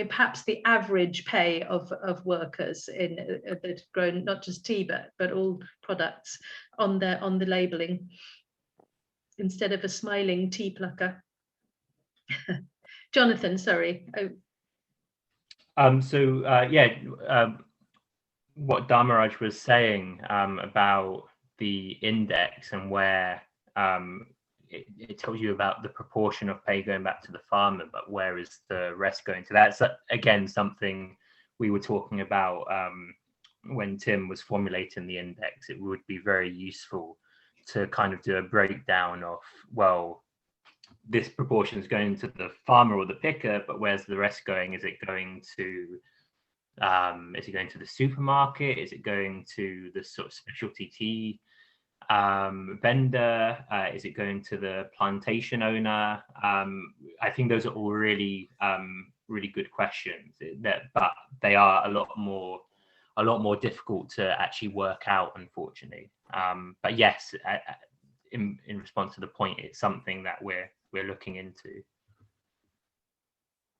[SPEAKER 1] perhaps the average pay of workers in that have grown not just tea but all products on the labeling, instead of a smiling tea plucker. Jonathan, sorry.
[SPEAKER 2] What Dharmaraj was saying about the index and where it tells you about the proportion of pay going back to the farmer, but where is the rest going to? That's again something we were talking about when Tim was formulating the index. It would be very useful to kind of do a breakdown of, well, this proportion is going to the farmer or the picker, but where's the rest going? Is it going to the supermarket? Is it going to the sort of specialty tea vendor? Is it going to the plantation owner? I think those are all really good questions, but they are a lot more difficult to actually work out, unfortunately. But yes, in response to the point, it's something that we're looking into.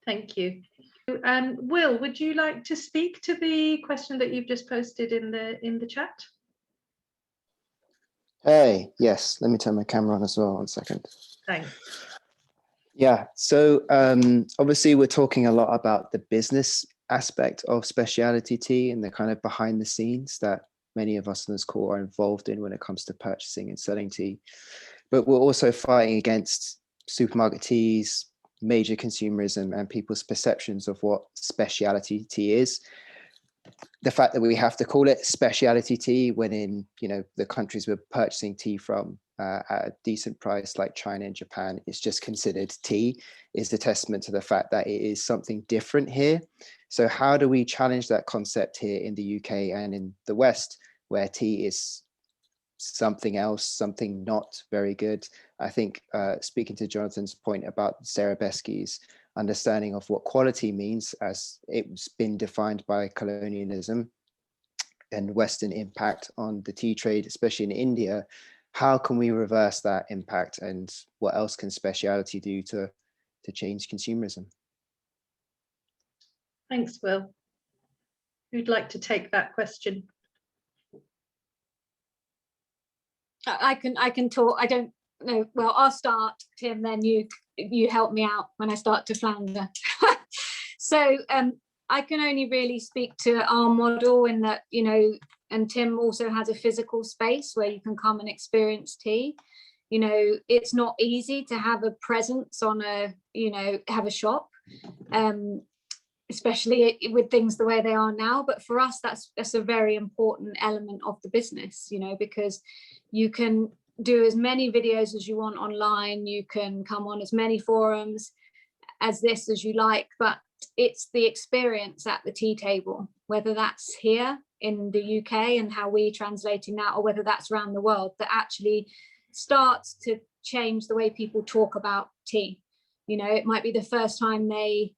[SPEAKER 1] Thank you. Will, would you like to speak to the question that you've just posted in the chat?
[SPEAKER 7] Hey, yes, let me turn my camera on as well, 1 second.
[SPEAKER 1] Thanks.
[SPEAKER 7] Yeah, so obviously we're talking a lot about the business aspect of specialty tea and the kind of behind the scenes that many of us on this call are involved in when it comes to purchasing and selling tea. But we're also fighting against supermarket teas, major consumerism, and people's perceptions of what specialty tea is. The fact that we have to call it specialty tea when in the countries we're purchasing tea from at a decent price like China and Japan is just considered tea is a testament to the fact that it is something different here. So how do we challenge that concept here in the UK and in the West, where tea is something else, something not very good? I think speaking to Jonathan's point about Sarah Besky's understanding of what quality means as it's been defined by colonialism and Western impact on the tea trade, especially in India, how can we reverse that impact, and what else can specialty do to change consumerism?
[SPEAKER 1] Thanks, Will. Who'd like to take that question?
[SPEAKER 4] I can talk. I don't know. Well, I'll start, Tim, then you help me out when I start to flounder. So I can only really speak to our model in that, and Tim also has a physical space where you can come and experience tea. It's not easy to have a presence on have a shop, especially with things the way they are now. But for us, that's a very important element of the business, because you can do as many videos as you want online, you can come on as many forums as you like, but it's the experience at the tea table, whether that's here in the UK and how we're translating that, or whether that's around the world, that actually starts to change the way people talk about tea. It might be the first time they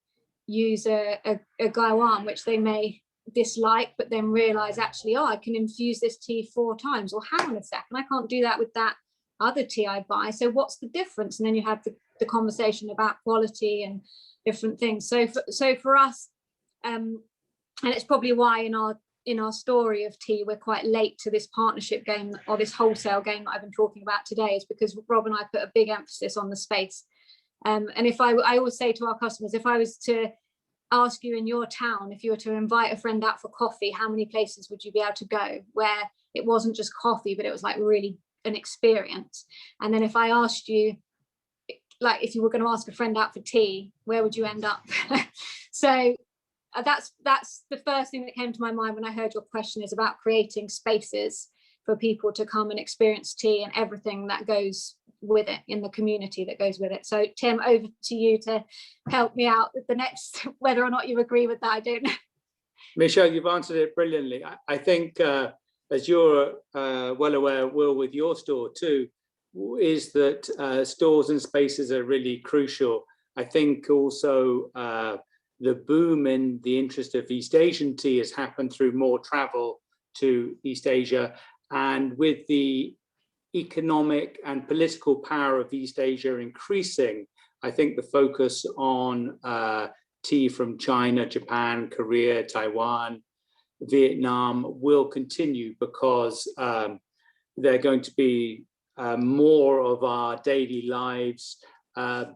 [SPEAKER 4] use a gaiwan, which they may dislike, but then realize actually, I can infuse this tea 4 times, or hang on a second, I can't do that with that other tea I buy, so what's the difference? And then you have the conversation about quality and different things. So for us, and it's probably why in our story of tea, we're quite late to this partnership game or this wholesale game that I've been talking about today, is because Rob and I put a big emphasis on the space. And if I always say to our customers, if I was to ask you in your town, if you were to invite a friend out for coffee, how many places would you be able to go where it wasn't just coffee, but it was like really an experience? And then if I asked you, like, if you were going to ask a friend out for tea, where would you end up? So that's the first thing that came to my mind when I heard your question, is about creating spaces for people to come and experience tea and everything that goes with it, in the community that goes with it. So Tim, over to you to help me out with the next, whether or not you agree with that, I don't know.
[SPEAKER 3] Michelle, you've answered it brilliantly. I think, as you're well aware, Will, with your store too, is that stores and spaces are really crucial. I think also the boom in the interest of East Asian tea has happened through more travel to East Asia, and with the economic and political power of East Asia increasing, I think the focus on tea from China, Japan, Korea, Taiwan, Vietnam will continue, because they're going to be more of our daily lives,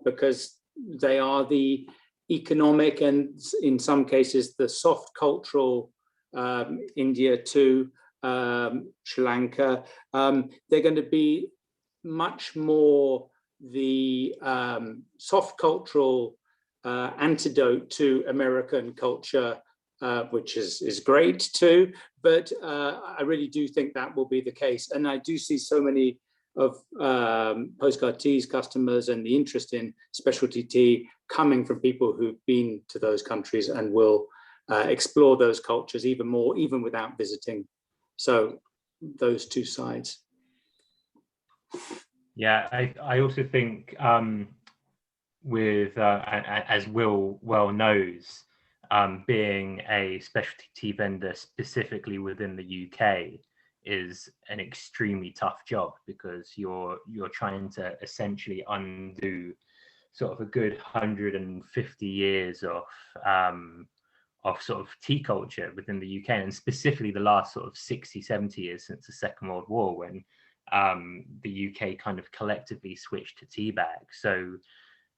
[SPEAKER 3] because they are the economic and in some cases the soft cultural, India too, Sri Lanka, they're going to be much more the soft cultural antidote to American culture, which is great too, but I really do think that will be the case. And I do see so many of Postcard Tea's customers and the interest in specialty tea coming from people who've been to those countries and will explore those cultures even more, even without visiting. So those two sides.
[SPEAKER 2] Yeah, I also think with, as Will well knows, being a specialty tea vendor specifically within the UK is an extremely tough job, because you're trying to essentially undo sort of a good 150 years of sort of tea culture within the UK, and specifically the last sort of 60, 70 years since the Second World War, when the UK kind of collectively switched to tea bags. So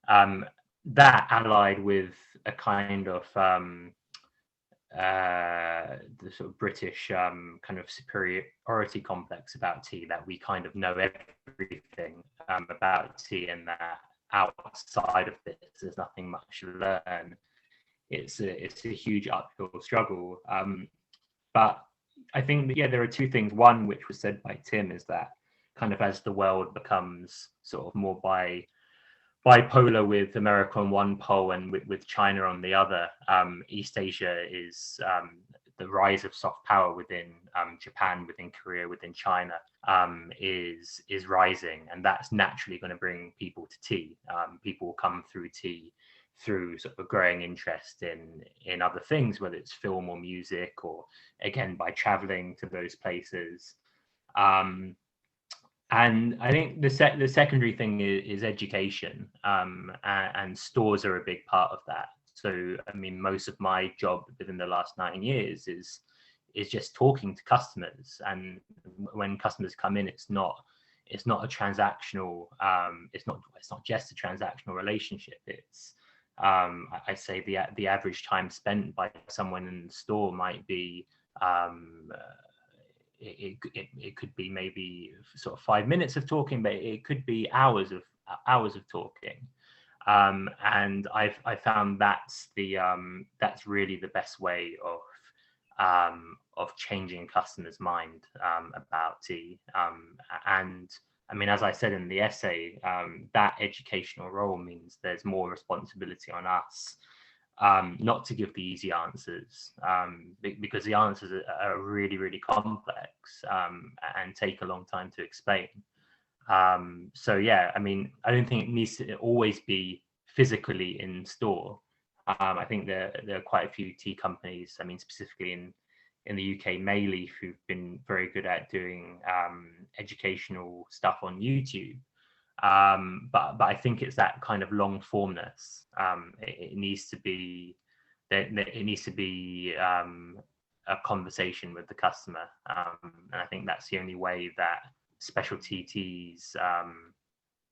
[SPEAKER 2] that, allied with a kind of the sort of British kind of superiority complex about tea, that we kind of know everything about tea, and that outside of this there's nothing much to learn. It's a huge uphill struggle. But I think that, yeah, there are two things. One, which was said by Tim, is that kind of as the world becomes sort of more bipolar, with America on one pole and with China on the other, East Asia is the rise of soft power within Japan, within Korea, within China is rising, and that's naturally going to bring people to tea. People will come through tea through sort of a growing interest in other things, whether it's film or music, or again by traveling to those places. And I think the secondary thing is education, and stores are a big part of that. So, I mean, most of my job within the last 9 years is just talking to customers. And when customers come in, it's not a transactional. It's not just a transactional relationship. It's I say the average time spent by someone in the store might be. It could be maybe sort of 5 minutes of talking, but it could be hours of talking, and I found that's really the best way of changing customers' mind about tea. And I mean, as I said in the essay, that educational role means there's more responsibility on us. Not to give the easy answers, because the answers are really, really complex, and take a long time to explain. So yeah, I mean, I don't think it needs to always be physically in store. I think there are quite a few tea companies, I mean, specifically in the UK, Mayleaf, who've been very good at doing educational stuff on YouTube. But I think it's that kind of long formness. It needs to be it needs to be a conversation with the customer, and I think that's the only way that specialty teas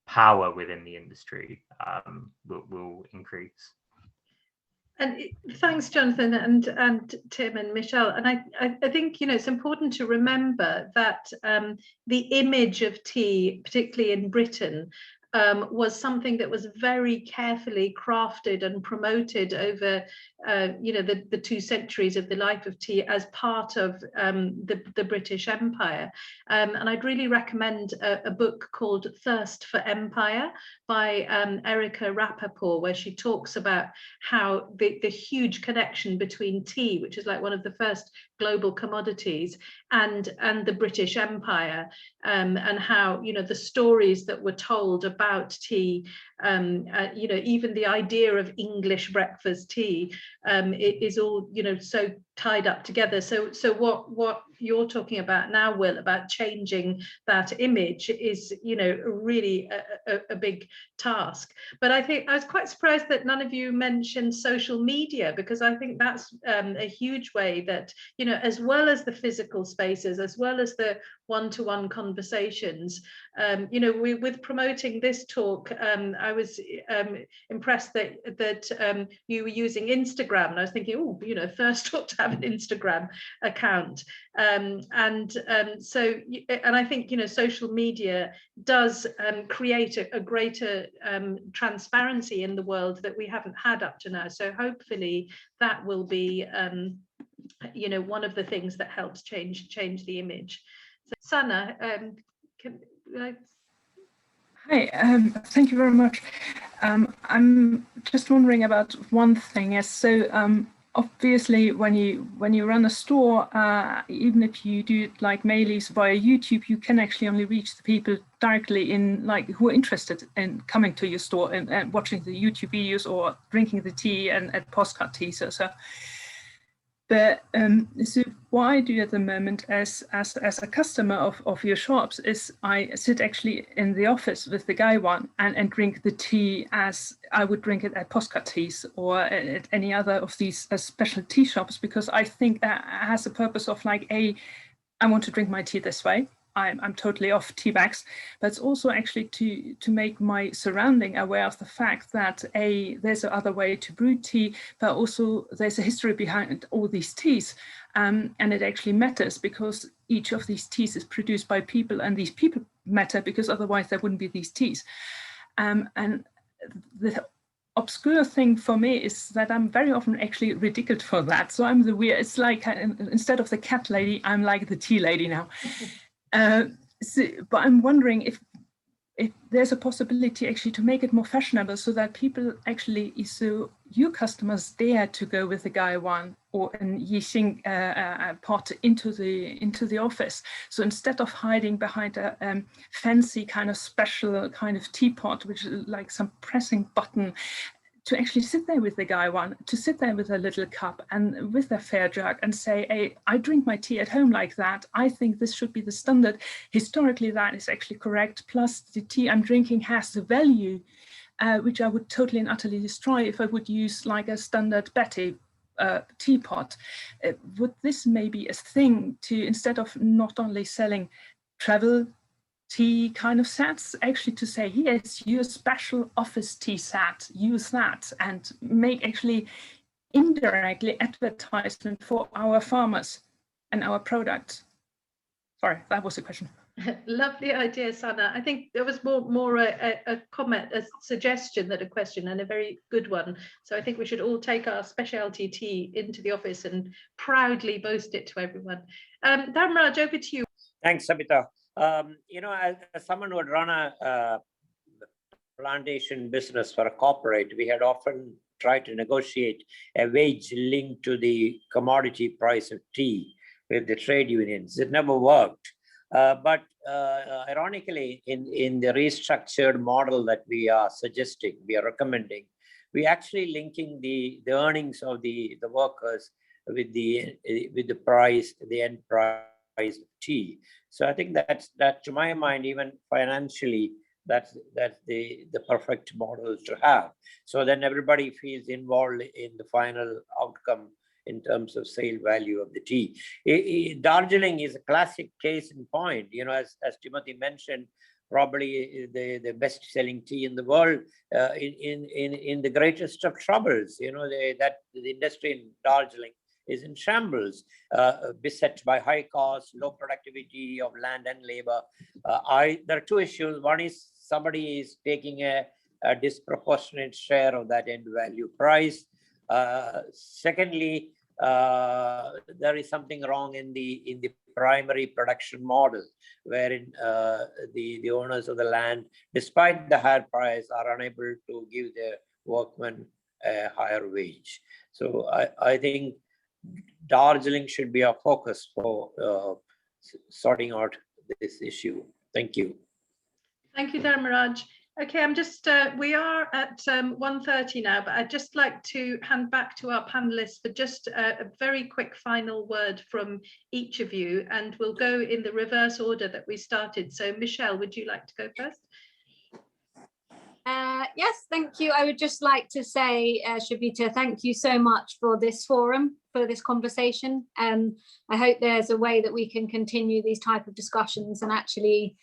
[SPEAKER 2] power within the industry will increase.
[SPEAKER 1] And thanks, Jonathan and Tim and Michelle. And I think, you know, it's important to remember that the image of tea, particularly in Britain, was something that was very carefully crafted and promoted over, you know, the 2 centuries of the life of tea as part of the British Empire. And I'd really recommend a book called Thirst for Empire by Erica Rappaport, where she talks about how the huge connection between tea, which is like one of the first global commodities, and the British Empire, and how, you know, the stories that were told about tea, you know, even the idea of English breakfast tea, it is all, you know, so tied up together. So what you're talking about now, Will, about changing that image is, you know, really a big task. But I think I was quite surprised that none of you mentioned social media, because I think that's a huge way that, you know, as well as the physical spaces, as well as the one-to-one conversations, you know, with promoting this talk, I was impressed that you were using Instagram, and I was thinking, oh, you know, Thirst ought to have an Instagram account, and I think, you know, social media does create a greater transparency in the world that we haven't had up to now. So hopefully that will be, you know, one of the things that helps change the image. So, Sana,
[SPEAKER 8] Hi, thank you very much. I'm just wondering about one thing. Yes, so obviously when you run a store, even if you do it like mailies via YouTube, you can actually only reach the people directly in, like, who are interested in coming to your store and watching the YouTube videos or drinking the tea and at Postcard Tea. So but so what I do at the moment as a customer of your shops is I sit actually in the office with the guy one and drink the tea as I would drink it at Postcard Teas or at any other of these special tea shops, because I think that has a purpose of, like, I want to drink my tea this way. I'm totally off tea bags, but it's also actually to make my surrounding aware of the fact that there's another way to brew tea, but also there's a history behind all these teas, and it actually matters because each of these teas is produced by people, and these people matter because otherwise there wouldn't be these teas. And the obscure thing for me is that I'm very often actually ridiculed for that. So I'm the weird. It's like instead of the cat lady, I'm like the tea lady now. But I'm wondering if there's a possibility actually to make it more fashionable, so that people actually, so your customers dare to go with the guy one or an Yixing pot into the office. So instead of hiding behind a fancy kind of special kind of teapot, which is like some pressing button, to actually sit there with the guy one, to sit there with a little cup and with a fair jug and say, hey, I drink my tea at home like that. I think this should be the standard. Historically, that is actually correct. Plus the tea I'm drinking has the value, which I would totally and utterly destroy if I would use like a standard Betty teapot. Would this maybe a thing to, instead of not only selling travel tea kind of sets, actually to say, here's your special office tea set, use that, and make actually indirectly advertisement for our farmers and our products. Sorry, that was the question.
[SPEAKER 1] Lovely idea, Sana. I think there was more a comment, a suggestion than a question, and a very good one. So I think we should all take our specialty tea into the office and proudly boast it to everyone. Dharmaraj, over to you.
[SPEAKER 6] Thanks, Sabita. You know, as someone who would run a plantation business for a corporate, we had often tried to negotiate a wage linked to the commodity price of tea with the trade unions. It never worked. But ironically, in the restructured model that we are suggesting, we are recommending, we actually linking the earnings of the workers with the price, the end price of tea. So I think that to my mind, even financially, that's the perfect model to have. So then everybody feels involved in the final outcome in terms of sale value of the tea. Darjeeling is a classic case in point. You know, as Timothy mentioned, probably the best-selling tea in the world in the greatest of troubles. You know, that the industry in Darjeeling is in shambles, beset by high costs, low productivity of land and labor. There are two issues. One is somebody is taking a disproportionate share of that end value price. Secondly, there is something wrong in the primary production model, wherein the owners of the land, despite the higher price, are unable to give their workmen a higher wage. So I think Darjeeling should be our focus for sorting out this issue. Thank you.
[SPEAKER 1] Thank you, Dharmaraj. Okay, I'm just, we are at 1:30 now, but I'd just like to hand back to our panelists for just a very quick final word from each of you, and we'll go in the reverse order that we started. So Michelle, would you like to go first?
[SPEAKER 4] Yes, thank you. I would just like to say, Shabita, thank you so much for this forum, for this conversation. I hope there's a way that we can continue these type of discussions and actually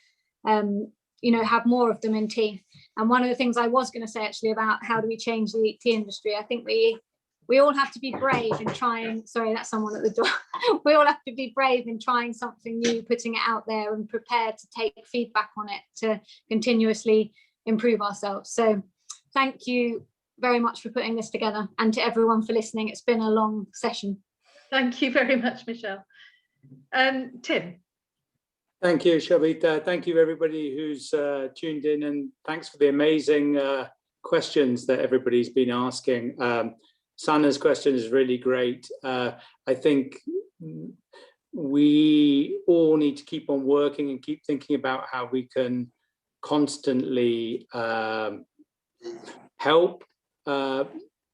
[SPEAKER 4] you know, have more of them in tea. And one of the things I was going to say actually about how do we change the tea industry, I think we all have to be brave in trying, sorry, that's someone at the door. We all have to be brave in trying something new, putting it out there and prepared to take feedback on it to continuously improve ourselves. So thank you very much for putting this together, and to everyone for listening. It's been a long session.
[SPEAKER 1] Thank you very much, Michelle. Tim.
[SPEAKER 3] Thank you, Shabita. Thank you, everybody who's tuned in, and thanks for the amazing questions that everybody's been asking. Sana's question is really great. I think we all need to keep on working and keep thinking about how we can constantly help the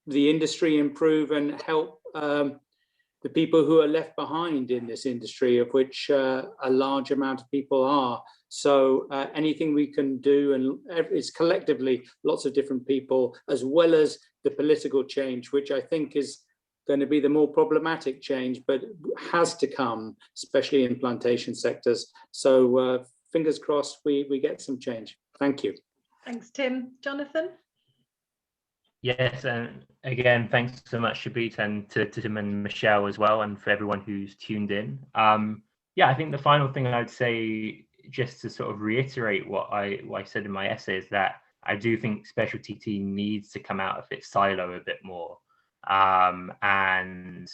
[SPEAKER 3] industry improve and help the people who are left behind in this industry, of which a large amount of people are. So anything we can do, and it's collectively lots of different people, as well as the political change, which I think is going to be the more problematic change, but has to come, especially in plantation sectors. So fingers crossed we get some change. Thank you.
[SPEAKER 1] Thanks, Tim. Jonathan?
[SPEAKER 2] Yes, and again, thanks so much, Shabita, and to Tim and Michelle as well, and for everyone who's tuned in. Yeah, I think the final thing I'd say, just to sort of reiterate what I said in my essay, is that I do think specialty tea needs to come out of its silo a bit more. And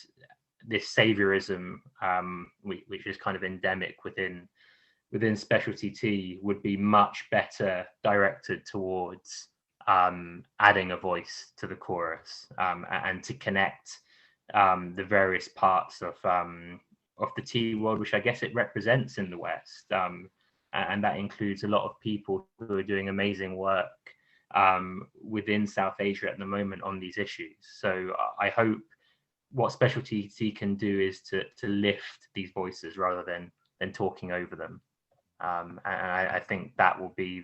[SPEAKER 2] this saviorism, which is kind of endemic within specialty tea, would be much better directed towards adding a voice to the chorus, and to connect the various parts of the tea world, which I guess it represents in the West. And that includes a lot of people who are doing amazing work within South Asia at the moment on these issues. So I hope what specialty tea can do is to lift these voices rather than talking over them. And I think that will be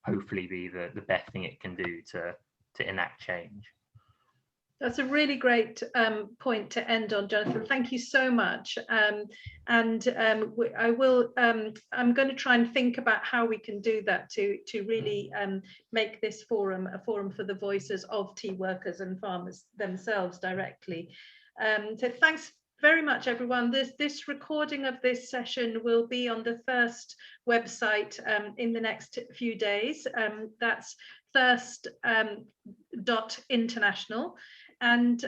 [SPEAKER 2] hopefully be the best thing it can do to enact change.
[SPEAKER 1] That's a really great point to end on, Jonathan. Thank you so much. I'm going to try and think about how we can do that to really make this forum a forum for the voices of tea workers and farmers themselves directly. So thanks very much, everyone. This recording of this session will be on the Thirst website in the next few days. That's thirst.international. And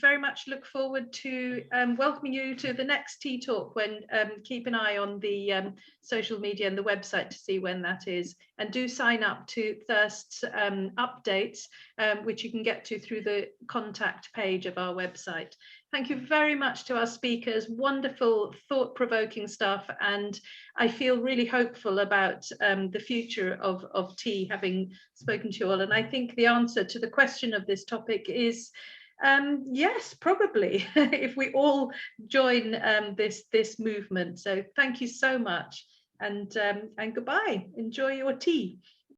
[SPEAKER 1] very much look forward to welcoming you to the next Tea Talk, when keep an eye on the social media and the website to see when that is. And do sign up to Thirst's updates, which you can get to through the contact page of our website. Thank you very much to our speakers, wonderful, thought-provoking stuff, and I feel really hopeful about the future of tea, having spoken to you all. And I think the answer to the question of this topic is yes, probably, if we all join this movement. So thank you so much. and goodbye. Enjoy your tea.